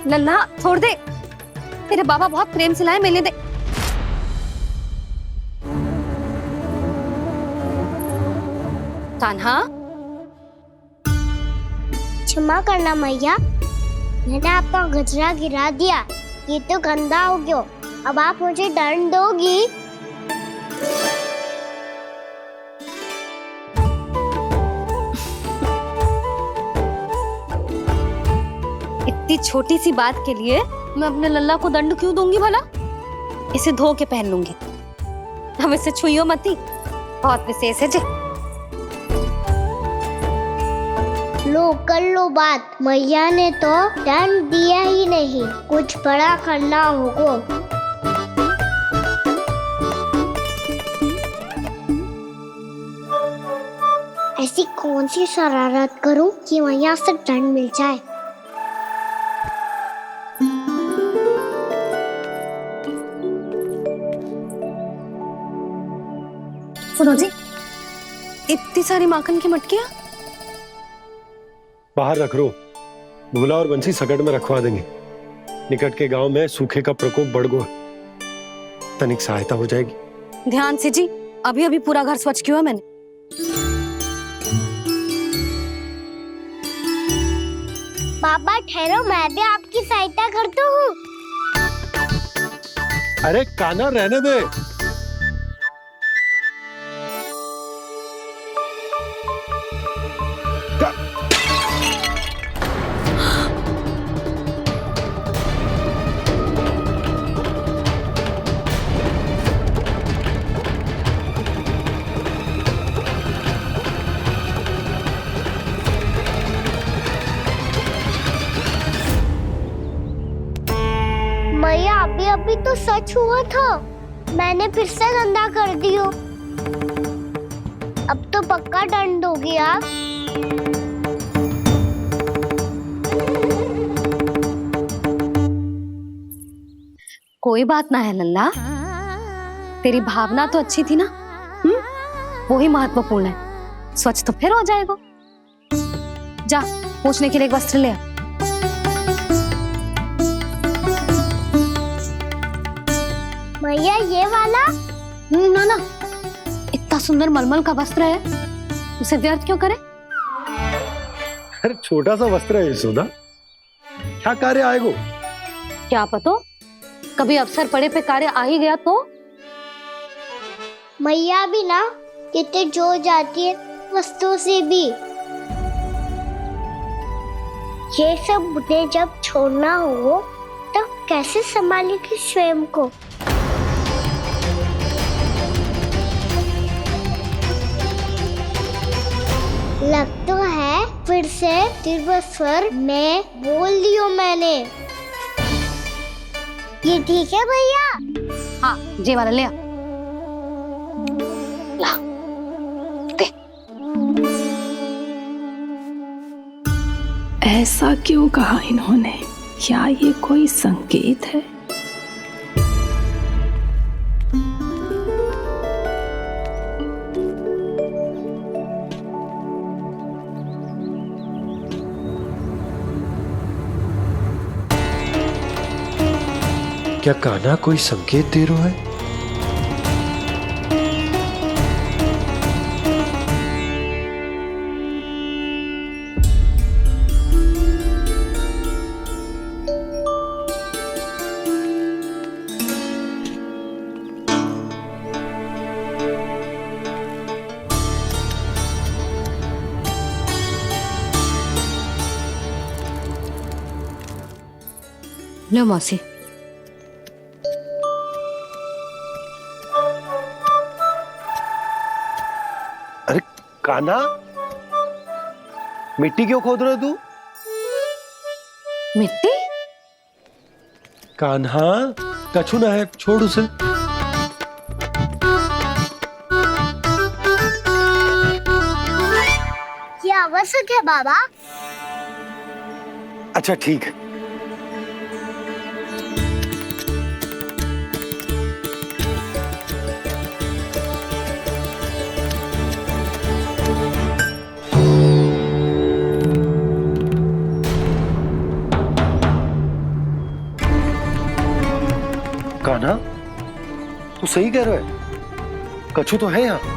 लल्ला छोड़ दे, तेरे बाबा बहुत प्रेम से लाए, मिलने दे। कान्हा क्षमा करना मैया, मैंने आपका गजरा गिरा दिया, ये तो गंदा हो गया। अब आप मुझे दंड दोगी? इतनी छोटी सी बात के लिए मैं अपने लल्ला को दंड क्यों दूंगी भला? इसे धो के पहन लूंगी। अब इसे छुइयो मती, बहुत विशेष है जी। लो कर लो बात, मैया ने तो दंड दिया ही नहीं, कुछ बड़ा करना होगा। ऐसी कौन सी शरारत करूं कि मैया से दंड मिल जाए? सुनो जी, इतनी सारी माखन की मटकियां बाहर रख रो, भूला और बंसी सकट में रखवा देंगे। निकट के गांव में सूखे का प्रकोप बढ़ गया, तनिक सहायता हो जाएगी। ध्यान से जी, अभी अभी पूरा घर स्वच्छ किया मैंने। पापा ठहरो, मैं भी आपकी सहायता करता हूँ। अरे कान्हा रहने दे। मैया अभी तो सच हुआ था, मैंने फिर से गंदा कर दियो। अब तो पक्का दंड दोगी आप। कोई बात ना है लल्ला, तेरी भावना तो अच्छी थी ना, वो ही महत्वपूर्ण है। स्वच्छ तो फिर हो जाएगा। जा पूछने के लिए एक वस्त्र ले आ। भैया ये वाला? ना ना, इतना सुंदर मलमल का वस्त्र है, उसे व्यर्थ क्यों करे? अरे छोटा सा वस्त्र है यशोदा, क्या कार्य आएगा? क्या पता, कभी अवसर पड़े पे कार्य आ ही गया तो? मैया भी ना कितने जो जाती है वस्तुओं से भी। ये सब मुझे जब छोड़ना हो तो कैसे संभालेगी स्वयं को? लग तो है फिर से तीव्र स्वर में बोल दियो मैंने। ये ठीक है भैया? हाँ, ये वाला ले आ। ला, दे। ऐसा क्यों कहा इन्होंने? क्या ये कोई संकेत है? क्या कान्हा कोई संकेत दे रहा है? लो मौसी। अरे कान्हा, मिट्टी क्यों खोद रहे हो तू? मिट्टी? कान्हा, कछु ना है, छोड़ उसे। ये आवश्यक है बाबा। अच्छा ठीक है। कान्हा, तू सही कह रहा है, कछु तो है यहाँ।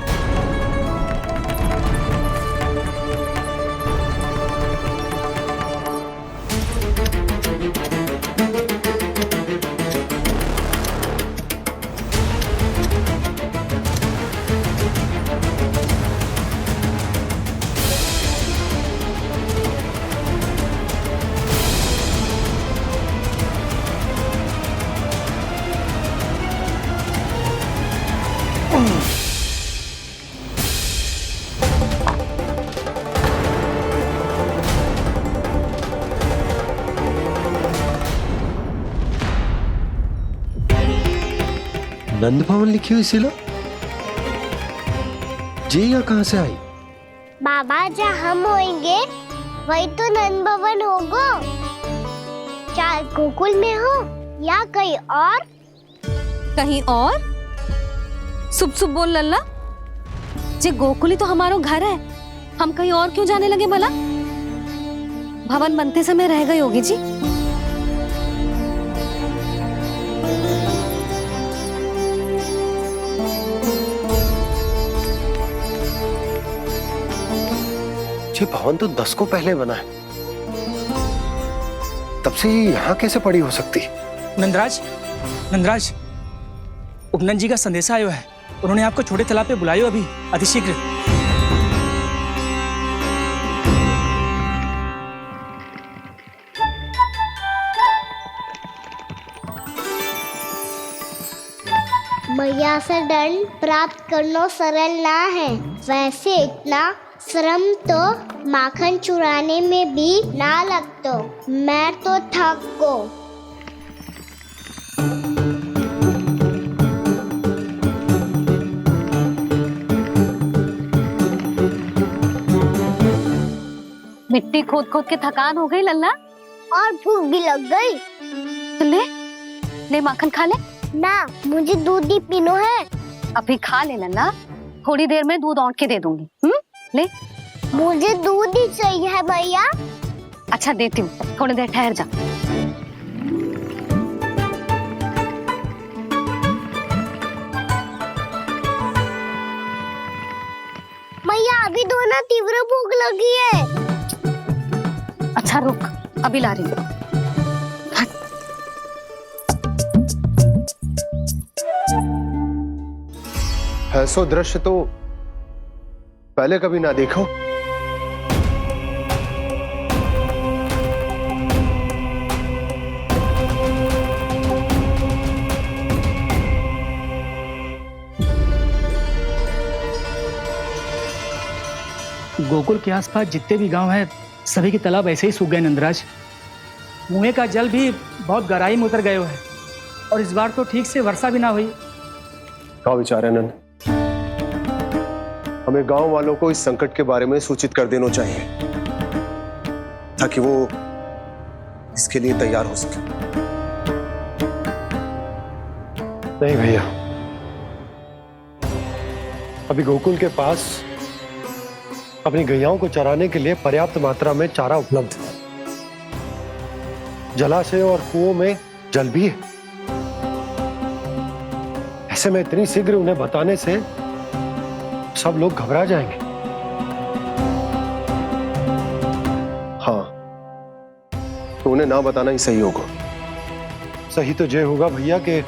नंद भवन लिखी हुई सिला, जी यहाँ कहाँ से आई? बाबा जहाँ हम होंगे वही तो नंद भवन होगा। चाहे गोकुल में हो या कहीं और। कहीं और? सुब सुब बोल लल्ला। जे गोकुल ही तो हमारो घर है, हम कहीं और क्यों जाने लगे भला? भवन बनते समय रह गई होगी जी। ये भवन तो 10 को पहले बना है, तब से ये यहाँ कैसे पड़ी हो सकती? नंदराज, नंदराज, उपनंद जी का संदेशा आयो है। उन्होंने आपको छोटे तालाब पे बुलायो अभी, अतिशीघ्र। मैया से दंड प्राप्त करना सरल ना है। वैसे इतना श्रम तो माखन चुराने में भी ना लगतो। मैं तो थक गो। मिट्टी खोद खोद के थकान हो गई लल्ला, और भूख भी लग गई। तो ले माखन खा ले। ना, मुझे दूध ही पीनो है। अभी खा ले लल्ला, थोड़ी देर में दूध औंट के दे दूंगी। ले। मुझे दूध ही चाहिए है भैया। अच्छा देती हूँ, थोड़ी देर ठहर जा। मैया अभी तो ना तीव्र भूख लगी है। अच्छा रुक, अभी ला रही हूँ। ऐसो दृश्य तो पहले कभी ना देखो। गोकुल के आसपास जितने भी गांव हैं, सभी के तालाब ऐसे ही सूख गए नंदराज। कुएं का जल भी बहुत गहराई में उतर गए है, और इस बार तो ठीक से वर्षा भी ना हुई। क्या विचार है नंद? हमें गांव वालों को इस संकट के बारे में सूचित कर देना चाहिए, ताकि वो इसके लिए तैयार हो सके। नहीं भैया, अभी गोकुल के पास अपनी गैयाओं को चराने के लिए पर्याप्त मात्रा में चारा उपलब्ध है। जलाशय और कुओं में जल भी है। ऐसे में इतनी शीघ्र उन्हें बताने से सब लोग घबरा जाएंगे। हाँ, तो उन्हें ना बताना ही सही होगा। सही तो ये होगा भैया कि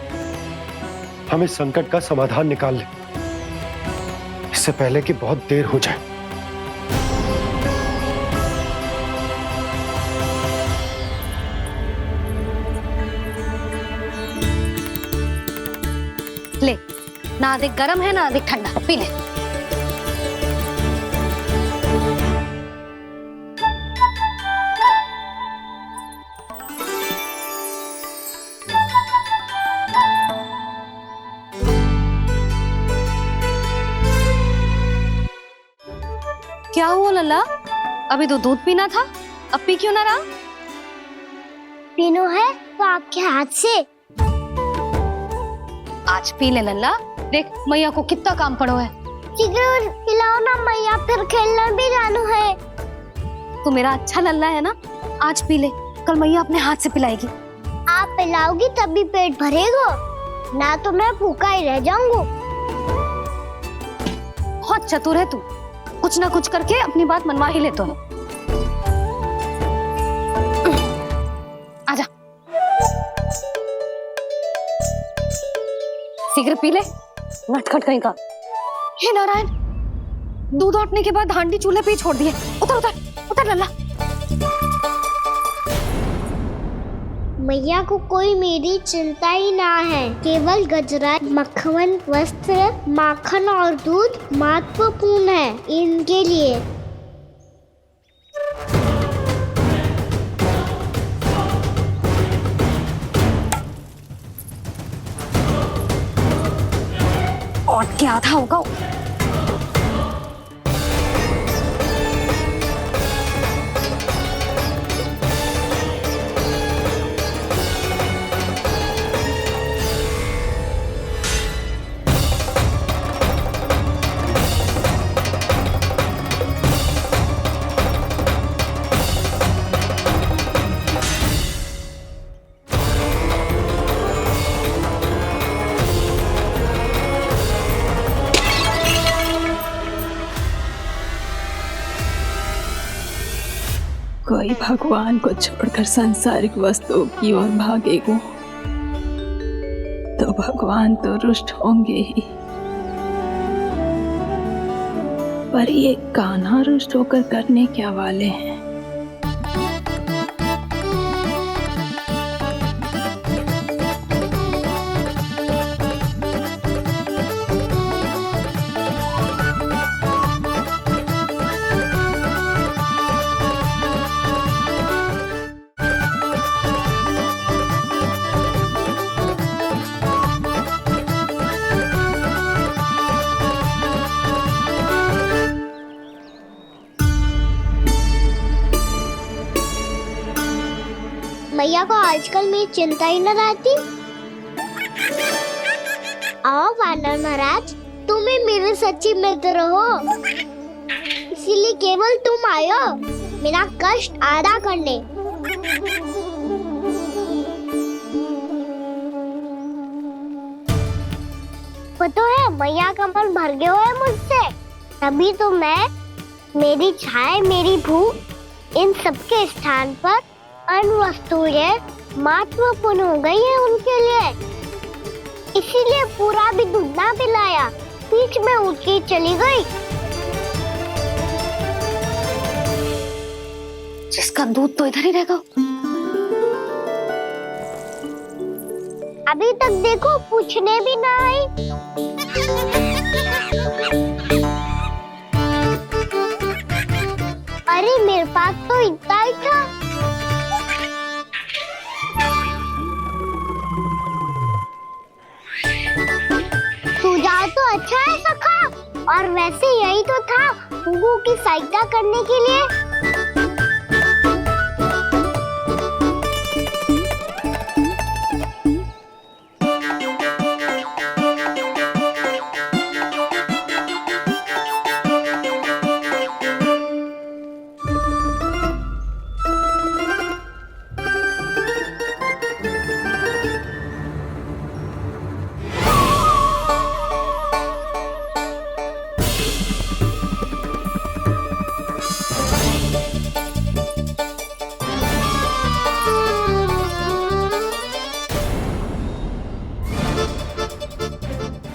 हम इस संकट का समाधान निकाल लें, इससे पहले कि बहुत देर हो जाए। ना अधिक गर्म है ना अधिक ठंडा, पी ले। क्या हुआ लल्ला? अभी तो दूध पीना था, अब पी क्यों ना रहा? पीनो है तो आपके हाथ से। आज पी ले लल्ला, देख मैया को कितना काम पड़ो है। शीघ्र पिलाओ ना मैया, फिर खेलने भी जाना है। तू मेरा अच्छा लल्ला है ना, आज पी ले, कल मैया अपने हाथ से पिलाएगी। आप पिलाओगी तभी पेट भरेगा, ना तो मैं भूखा ही रह जाऊंगा। बहुत चतुर है तू, कुछ ना कुछ करके अपनी बात मनवा ही लेते हो। आजा, शीघ्र पी ले, नटखट कहीं का। हे नारायण, दूध औटने के बाद हांडी चूल्हे पे ही छोड़ दिए। उतर उतर उतर लल्ला। मैया को कोई मेरी चिंता ही ना है, केवल गजरा, मक्खन, वस्त्र, माखन और दूध महत्वपूर्ण है इनके लिए। और क्या था होगा? कोई भगवान को छोड़कर सांसारिक वस्तुओं की ओर भागेगा तो भगवान तो रुष्ट होंगे ही, पर ये कान्हा रुष्ट होकर करने क्या वाले हैं? मैया को आजकल मेरी चिंता ही न रहती। आओ वानर महाराज, तुम ही मेरे सच्ची मित्र हो, इसीलिए केवल तुम आयो मेरा कष्ट आधा करने। पता है मैया का मन भर गया है मुझसे, तभी तो मैं, मेरी छाया, मेरी भूख, इन सबके स्थान पर अन्य वस्तुएं महत्वपूर्ण हो गई है उनके लिए, इसीलिए पूरा भी दूध ना पिलाया, बीच में उठ के चली गई। जिसका दूध तो इधर ही रहेगा। अभी तक देखो पूछने भी ना आई। अरे मेरे पास तो इतना ही था। सुझाव तो अच्छा है सखा, और वैसे यही तो था गुगु की सहायता करने के लिए।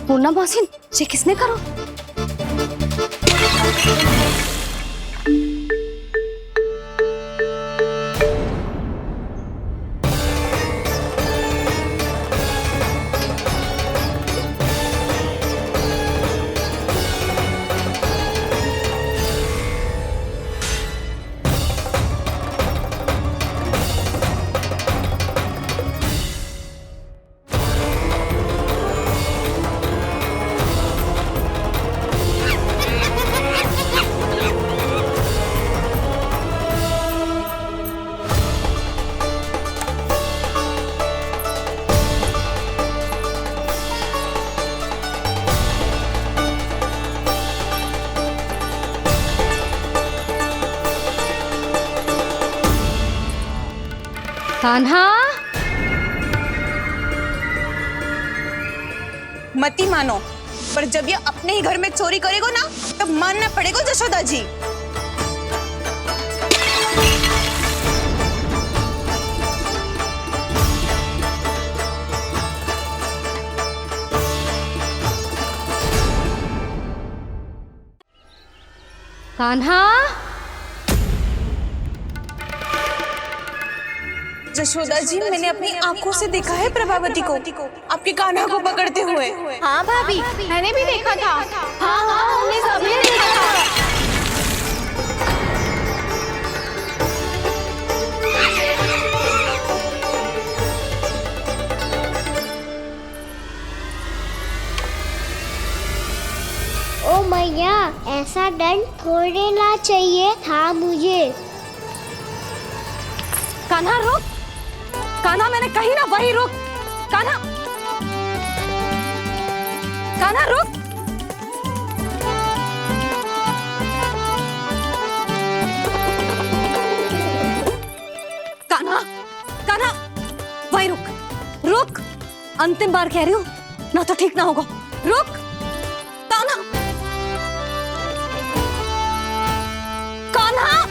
पूर्णा मौसी, ये किसने करो? कान्हा, मत ही मानो, पर जब ये अपने ही घर में चोरी करेगा ना, तब मानना पड़ेगा जशोदा जी। कान्हा, जशोदा जी, मैंने अपनी आंखों से देखा है प्रभावती को आपके कान्हा को पकड़ते हुए। हाँ भाभी, मैंने भी देखा था। हाँ हाँ, हमने सबने देखा था। ओ मैया, ऐसा दंड थोड़े चाहिए था मुझे। कान्हा रुक, कान्हा मैंने कही ना वही रुक। कान्हा, कान्हा रुक। कान्हा, कान्हा वही रुक, रुक। अंतिम बार कह रही हूँ, ना तो ठीक ना होगा। रुक कान्हा, कान्हा।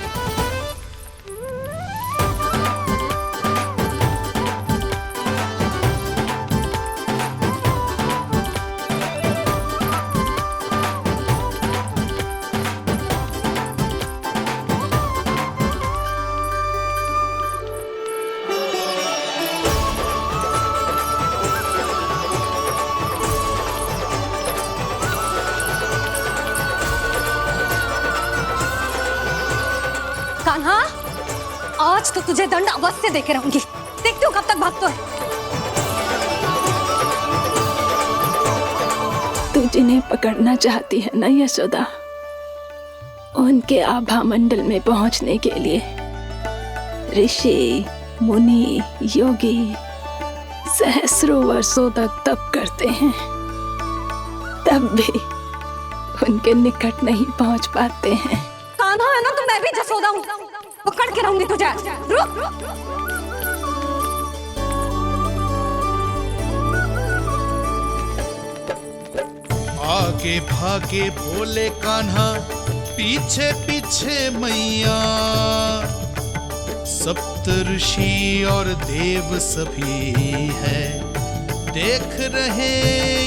कान्हा, आज तो तुझे दंड अवश्य देके रहूंगी। देखती हूँ कब तक भागता है। तू जिन्हें पकड़ना चाहती है ना यशोदा, उनके आभा मंडल में पहुंचने के लिए ऋषि, मुनि, योगी सहस्रों वर्षों तक तप करते हैं, तब भी उनके निकट नहीं पहुंच पाते हैं। कान्हा है ना, तो मैं भी जसोदा हूँ, पकड़ के रहूंगी तुझे। रुक। आगे भागे भोले कान्हा, पीछे पीछे मैया, सप्त ऋषि और देव सभी है, देख रहे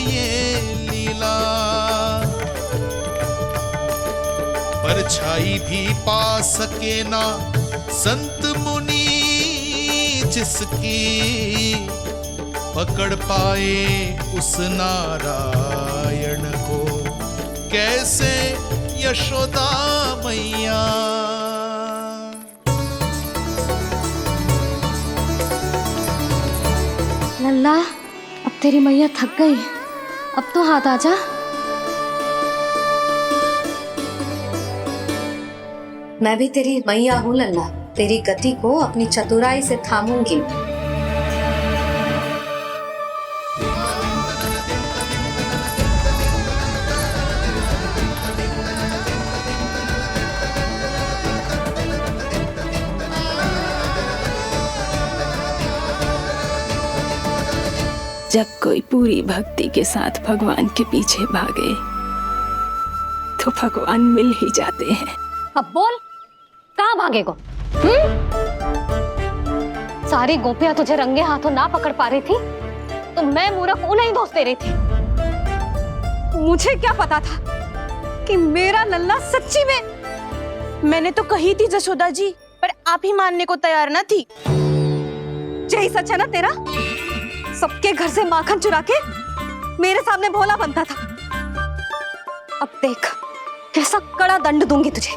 ये लीला। परछाई भी पा सके ना संत मुनि जिसकी, पकड़ पाए उस नारायण को कैसे यशोदा मैया। लल्ला, अब तेरी मैया थक गई, अब तो हाथ आजा। मैं भी तेरी मैया हूँ लल्ला, तेरी गति को अपनी चतुराई से थामूंगी। जब कोई पूरी भक्ति के साथ भगवान के पीछे भागे तो भगवान मिल ही जाते हैं। अब बोल, कहाँ भागेगा? सारी गोपियां तुझे रंगे हाथों ना पकड़ पा रही थी, तो मैं मूर्ख उन्हें ही दोष दे रही थी। मुझे क्या पता था कि मेरा लल्ला सच्ची में। मैंने तो कही थी जशोदा जी, पर आप ही मानने को तैयार ना थी। यही सच है ना तेरा? सबके घर से माखन चुरा के मेरे सामने भोला बनता था। अब देख कैसा कड़ा दंड दूंगी तुझे।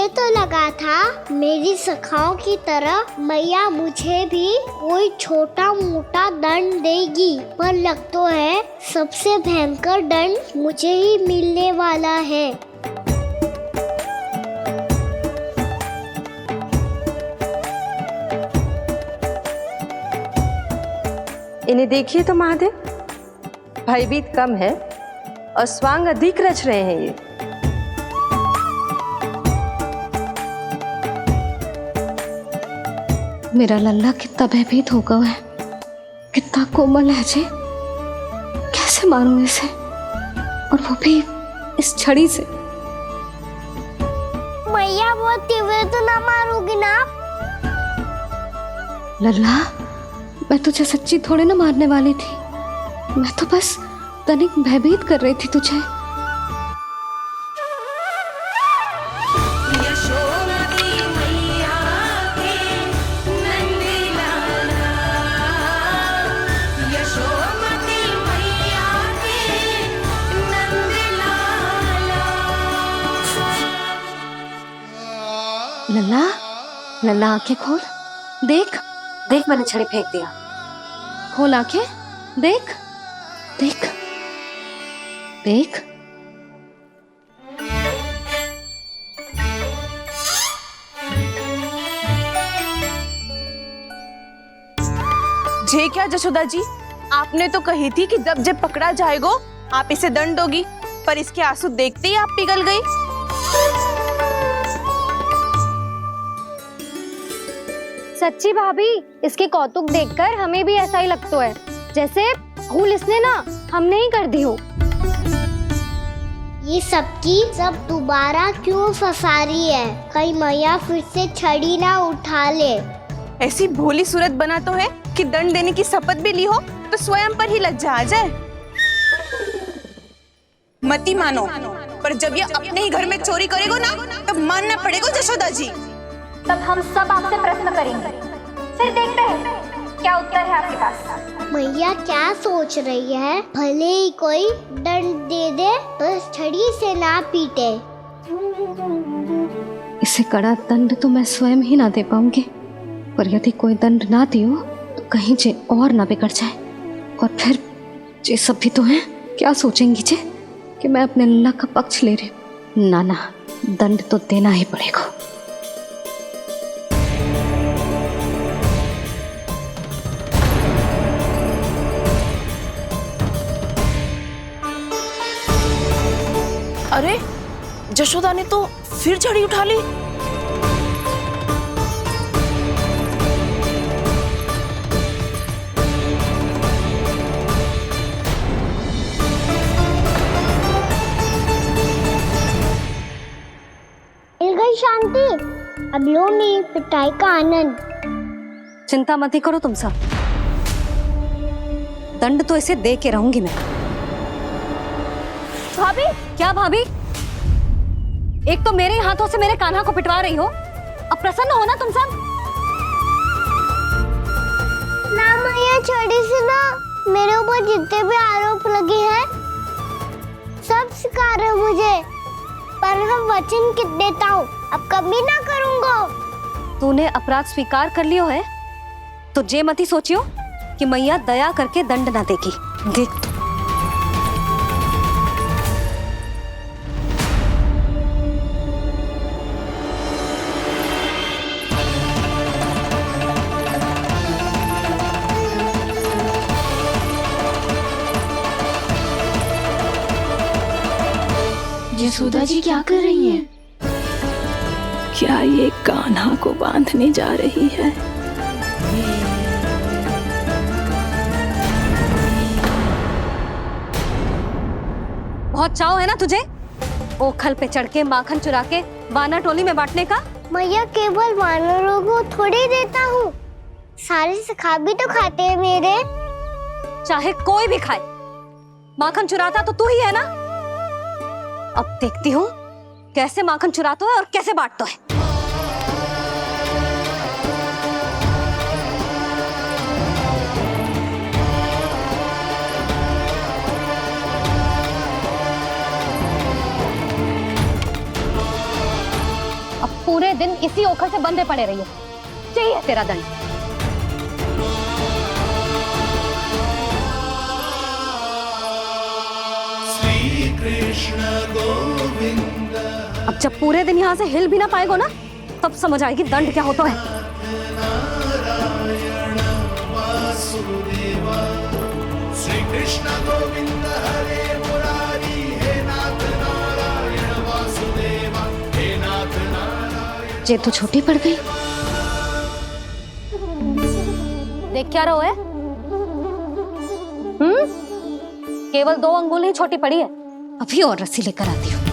मुझे तो लगा था मेरी सखाओं की तरह मैया मुझे भी कोई छोटा मोटा दंड देगी, पर लग तो है सबसे भयंकर दंड मुझे ही मिलने वाला है। इन्हें देखिए तो महादेव, भयभीत कम है और स्वांग अधिक रच रहे हैं ये। मेरा लल्ला कितना भयभीत होगा है, कितना कोमल है जी। कैसे मारूं इसे, और वो भी इस छड़ी से। मैया बहुत तीव्र तो ना मारोगी ना? लल्ला, मैं तुझे सच्ची थोड़े ना मारने वाली थी, मैं तो बस तनिक भयभीत कर रही थी तुझे। लल्ला, लल्ला आंखें खोल, देख देख, मैंने छड़ी फेंक दिया। खोल आंखें, देख देख देख। जे क्या जशोदा जी, आपने तो कही थी कि जब जब पकड़ा जाएगा आप इसे दंड दोगी, पर इसके आंसू देखते ही आप पिघल गई। सच्ची भाभी, इसके कौतुक देखकर हमें भी ऐसा ही लगता है, जैसे भूल इसने ना हमने ही कर दी हो। ये सबकी सब दोबारा क्यों फंसा रही है? कहीं मैया फिर से छड़ी ना उठा ले। ऐसी भोली सूरत बना तो है कि दंड देने की शपथ भी ली हो तो स्वयं पर ही लज्जा आ जाए। मती मानो, पर जब ये अपने ही घर में चोरी करेगो ना, तब मानना पड़ेगा जशोदा जी। तब हम सब आपसे प्रश्न करेंगे, फिर देखते हैं क्या उत्तर है आपके पास। मैया क्या सोच रही है? भले ही कोई दंड दे दे तो छड़ी से ना पीटे। इसे कड़ा दंड तो मैं स्वयं ही ना दे पाऊंगी, पर यदि कोई दंड ना दियो तो कहीं जे और ना बिगड़ जाए, और फिर जे सब भी तो हैं, क्या सोचेंगी जे कि मैं अपने लल्ला का पक्ष ले रही हूँ। ना ना, दंड तो देना ही पड़ेगा। अरे, जशोदा ने तो फिर छड़ी उठा ली। मिल गई शांति, अब लो मेरी पिटाई का आनंद। चिंता मत ही करो तुम सब, दंड तो इसे दे के रहूंगी मैं। भाभी, क्या भाभी? एक तो मेरे हाथों से मेरे कान्हा को पिटवा रही हो, अब प्रसन्न हो ना तुम सब? ना मैया, छड़ी से ना मेरे ऊपर जितने भी आरोप लगे हैं सब स्वीकार है मुझे, पर हम वचन देता हूँ अब कभी ना करूँगा। तूने अपराध स्वीकार कर लियो है तो जे मती सोचियो कि मैया दया करके दंड ना देगी। देख तू। यशोदा जी क्या कर रही हैं? क्या ये कान्हा को बांधने जा रही है? बहुत चाव है ना तुझे ओखल पे चढ़ के माखन चुरा के वानर टोली में बांटने का? मैया, केवल वानरों को थोड़ी देता हूँ, सारे सखा भी तो खाते हैं मेरे। चाहे कोई भी खाए, माखन चुराता तो तू ही है ना। अब देखती हूँ कैसे माखन चुराता है और कैसे बांटता है। अब दिन इसी ओखर से बंधे पड़े रहिए। चाहिए तेरा दंड। श्री कृष्ण गोविंद। अब जब पूरे दिन यहाँ से हिल भी ना पाएगो ना, तब समझ आएगी दंड क्या होता है। नारायण वासुदेव। श्री कृष्ण गोविंद हरे मुरारी। हे नाथ नारायण वासुदेव। हे नाथ नारायण। जे तो छोटी पड़ गई। देख क्या रहो है? केवल 2 अंगुल ही छोटी पड़ी है। अभी और रस्सी लेकर आती हूँ।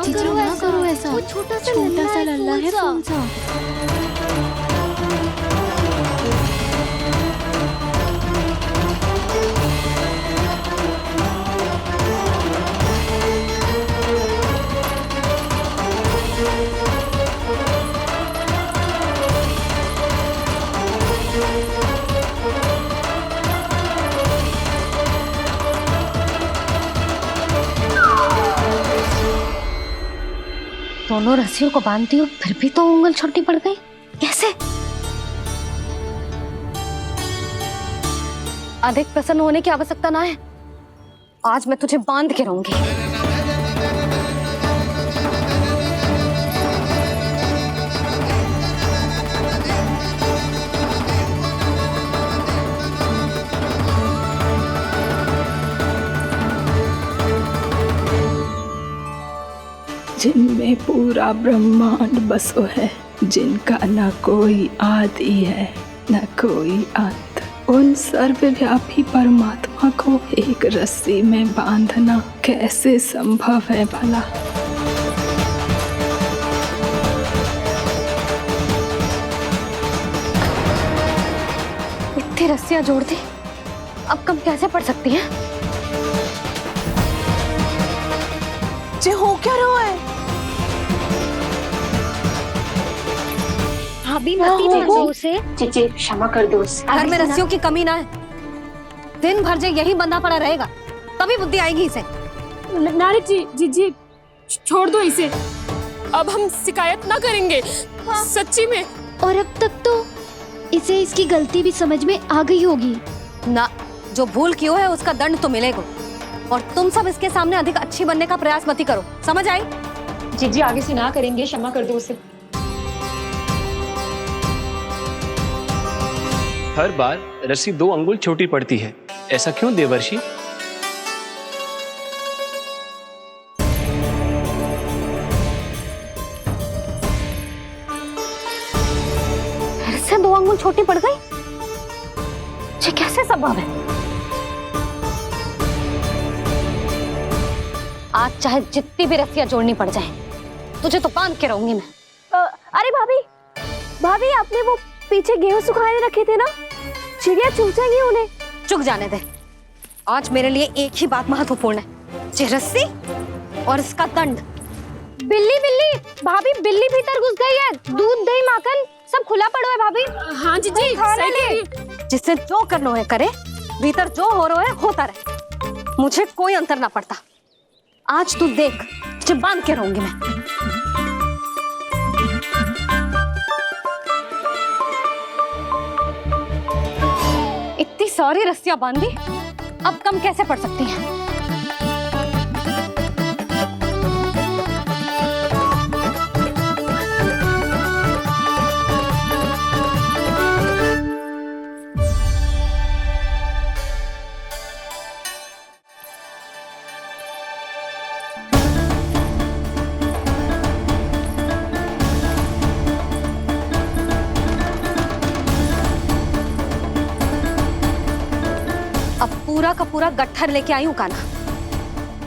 जीजू ना करो ऐसा। वो छोटा सा लल्ला है कौन सा? दोनों रस्सियों को बांधती हूँ, फिर भी तो उंगल छोटी पड़ गई। कैसे? अधिक प्रसन्न होने की आवश्यकता ना है। आज मैं तुझे बांध के रहूंगी। जिनमें पूरा ब्रह्मांड बसो है, जिनका न कोई आदि है न कोई अंत, उन सर्वव्यापी परमात्मा को एक रस्सी में बांधना कैसे संभव है भला? इतनी रस्सियां जोड़ दी, अब कम कैसे पड़ सकती हैं? जे हो क्या रहा है? भाभी मती देखो उसे। चीची क्षमा कर दो उसे। घर में रस्सियों की कमी ना है। दिन भर जे यही बंधा पड़ा रहेगा, तभी बुद्धि आएगी इसे। नारी जी छोड़ दो इसे। अब हम शिकायत ना करेंगे। सच्ची में। और अब तक तो इसे इसकी गलती भी समझ में आ गई होगी ना। जो भूल क्यों है उसका दंड तो मिलेगा। और तुम सब इसके सामने अधिक अच्छी बनने का प्रयास मत करो, समझ आई? जीजी आगे से ना करेंगे, क्षमा कर दो उसे। हर बार रस्सी 2 अंगुल छोटी पड़ती है, ऐसा क्यों देवर्षि? फिर से 2 अंगुल छोटी पड़ गई? ये कैसे संभव है? आज चाहे जितनी भी रस्सियां जोड़नी पड़ जाए, तुझे तो बांध के रहूंगी मैं। अरे भाभी आपने वो पीछे गेहूं सुखाने रखे थे ना, चिड़िया चुग जाएंगी उन्हें। चुग जाने दे। आज मेरे लिए एक ही बात महत्वपूर्ण है, ये रस्सी और इसका दंड। बिल्ली भाभी, बिल्ली भीतर घुस गई है। दूध दही माखन सब खुला पड़ा है भाभी। हाँ जीजी सही कह रही है। जिससे जो करना है करे, भीतर जो हो रहा है होता रहे, मुझे कोई अंतर ना पड़ता। आज तू देख, तुझे बांध के रहूंगी मैं। इतनी सारी रस्सियां बांधी, अब कम कैसे पड़ सकती हैं? अब पूरा का पूरा गट्ठर लेके आई हूँ कान्हा।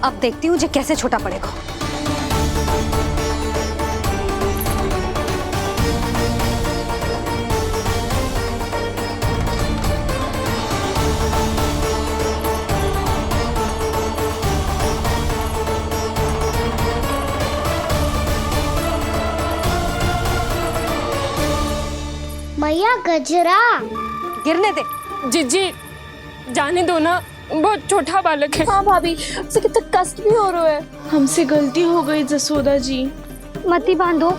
अब देखती हूँ जे कैसे छोटा पड़ेगा। मैया गजरा। गिरने दे। जिजी जाने दो ना, बहुत छोटा बालक है। हाँ भाभी, उसे कितना कष्ट भी हो रहा है। हमसे गलती हो गई जसोदा जी। मती बांधो।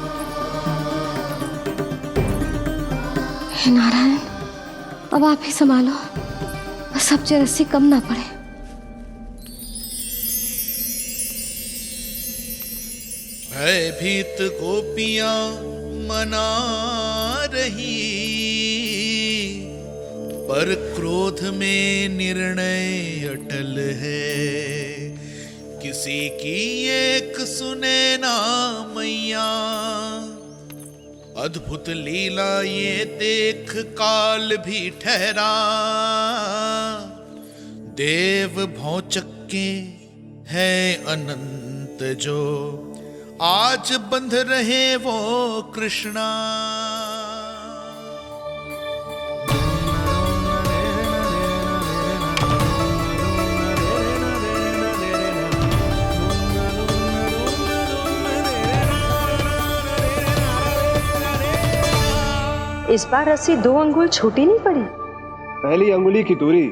हे नारायण, अब आप ही संभालो, बस अब रस्सी कम ना पड़े। भयभीत गोपियां मना रही, पर क्रोध में निर्णय अटल है। किसी की एक सुने ना मैया, अद्भुत लीला ये देख काल भी ठहरा। देव भौचक्के है अनंत जो, आज बंध रहे वो कृष्णा। इस बार रस्सी 2 अंगुल छोटी नहीं पड़ी। पहली अंगुली की दूरी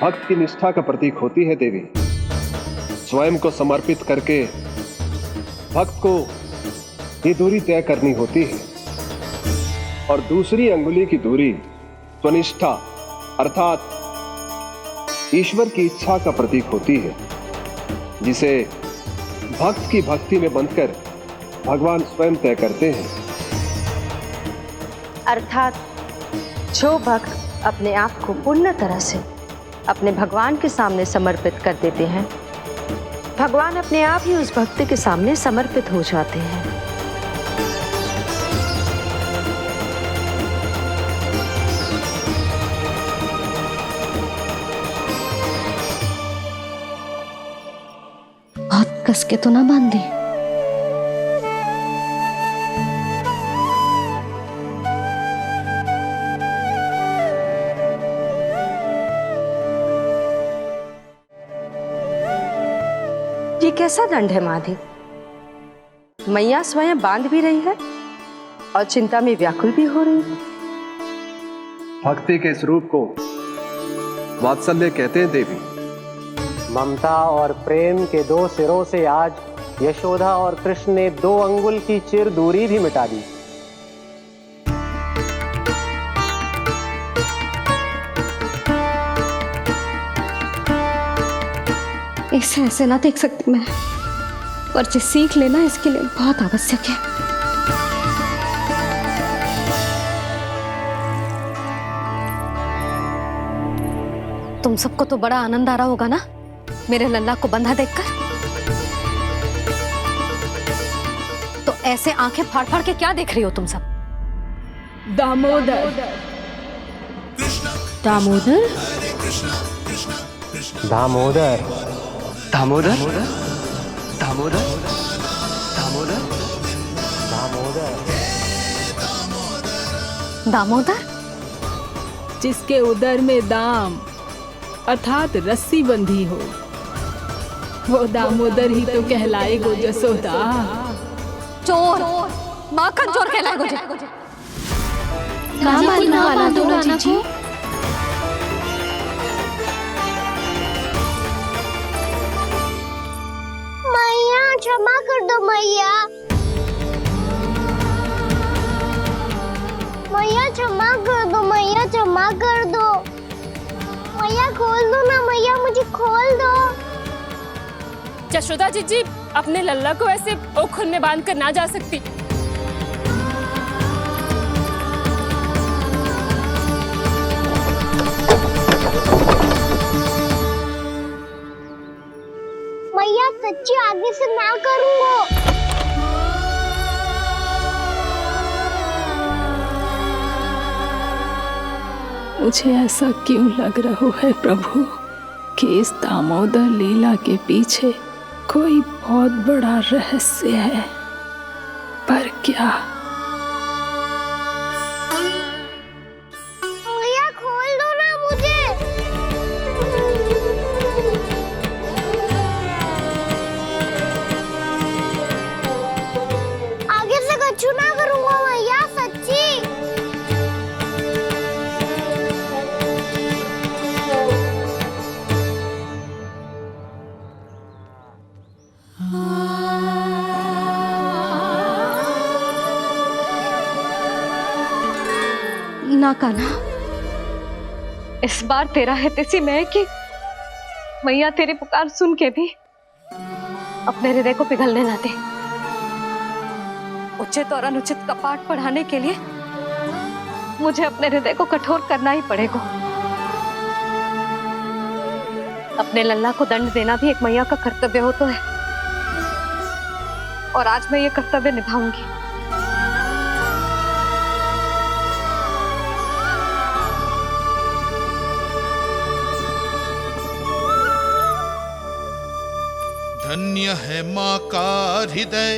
भक्त की निष्ठा का प्रतीक होती है देवी। स्वयं को समर्पित करके भक्त को ये दूरी तय करनी होती है। और दूसरी अंगुली की दूरी स्वनिष्ठा अर्थात ईश्वर की इच्छा का प्रतीक होती है, जिसे भक्त की भक्ति में बंधकर भगवान स्वयं तय करते हैं। अर्थात जो भक्त अपने आप को पूर्ण तरह से अपने भगवान के सामने समर्पित कर देते हैं, भगवान अपने आप ही उस भक्त के सामने समर्पित हो जाते हैं। बहुत कस के तो ना बांधी। ये कैसा दंड है माधी? मैया स्वयं बांध भी रही है और चिंता में व्याकुल भी हो रही है। भक्ति के इस रूप को वात्सल्य कहते हैं देवी। ममता और प्रेम के 2 सिरों से आज यशोदा और कृष्ण ने 2 अंगुल की चिर दूरी भी मिटा दी। इसे ऐसे ना देख सकती मैं, पर जो सीख लेना इसके लिए बहुत आवश्यक है। तुम सबको तो बड़ा आनंद आ रहा होगा ना मेरे लल्ला को बंधा देखकर। तो ऐसे आंखें फाड़ फाड़ के क्या देख रही हो तुम सब? दामोदर। दामोदर? दामोदर। दामोदर? दामोदर? दामोदर? दामोदर? जिसके उदर में दाम अर्थात रस्सी बंधी हो, वो दामोदर ही तो कहलाएगो जसोदा। चोर, माखन चोर कहलाएगो जी। ना बांधो ना जीजी। मैया क्षमा कर दो मैया। मैया क्षमा कर दो, मैया क्षमा कर दो। मैया खोल दो ना मैया, मुझे खोल दो। यशोदा जीजी अपने लल्ला को ऐसे ओखुन में बांध कर ना जा सकती। मैया सच्ची आगे से ना करूंगा। मुझे ऐसा क्यों लग रहा है प्रभु कि इस दामोदर लीला के पीछे कोई बहुत बड़ा रहस्य है, पर क्या? मैया खोल दो ना मुझे। आगे से कछु ना करूंगा मैया, सच्ची। ना कान्हा, इस बार तेरा हित इसी में है कि मैया तेरी पुकार सुन के भी अपने हृदय को पिघलने ना दे। उचित और अनुचित का पाठ पढ़ाने के लिए मुझे अपने हृदय को कठोर करना ही पड़ेगा। अपने लल्ला को दंड देना भी एक मैया का कर्तव्य हो तो है, और आज मैं ये कर्तव्य निभाऊंगी। धन्य है माँ का हृदय,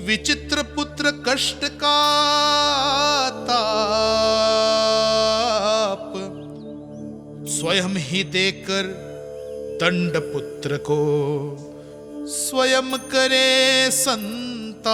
विचित्र पुत्र कष्ट का ताप, स्वयं ही देकर दंड पुत्र को, स्वयं करे संताप।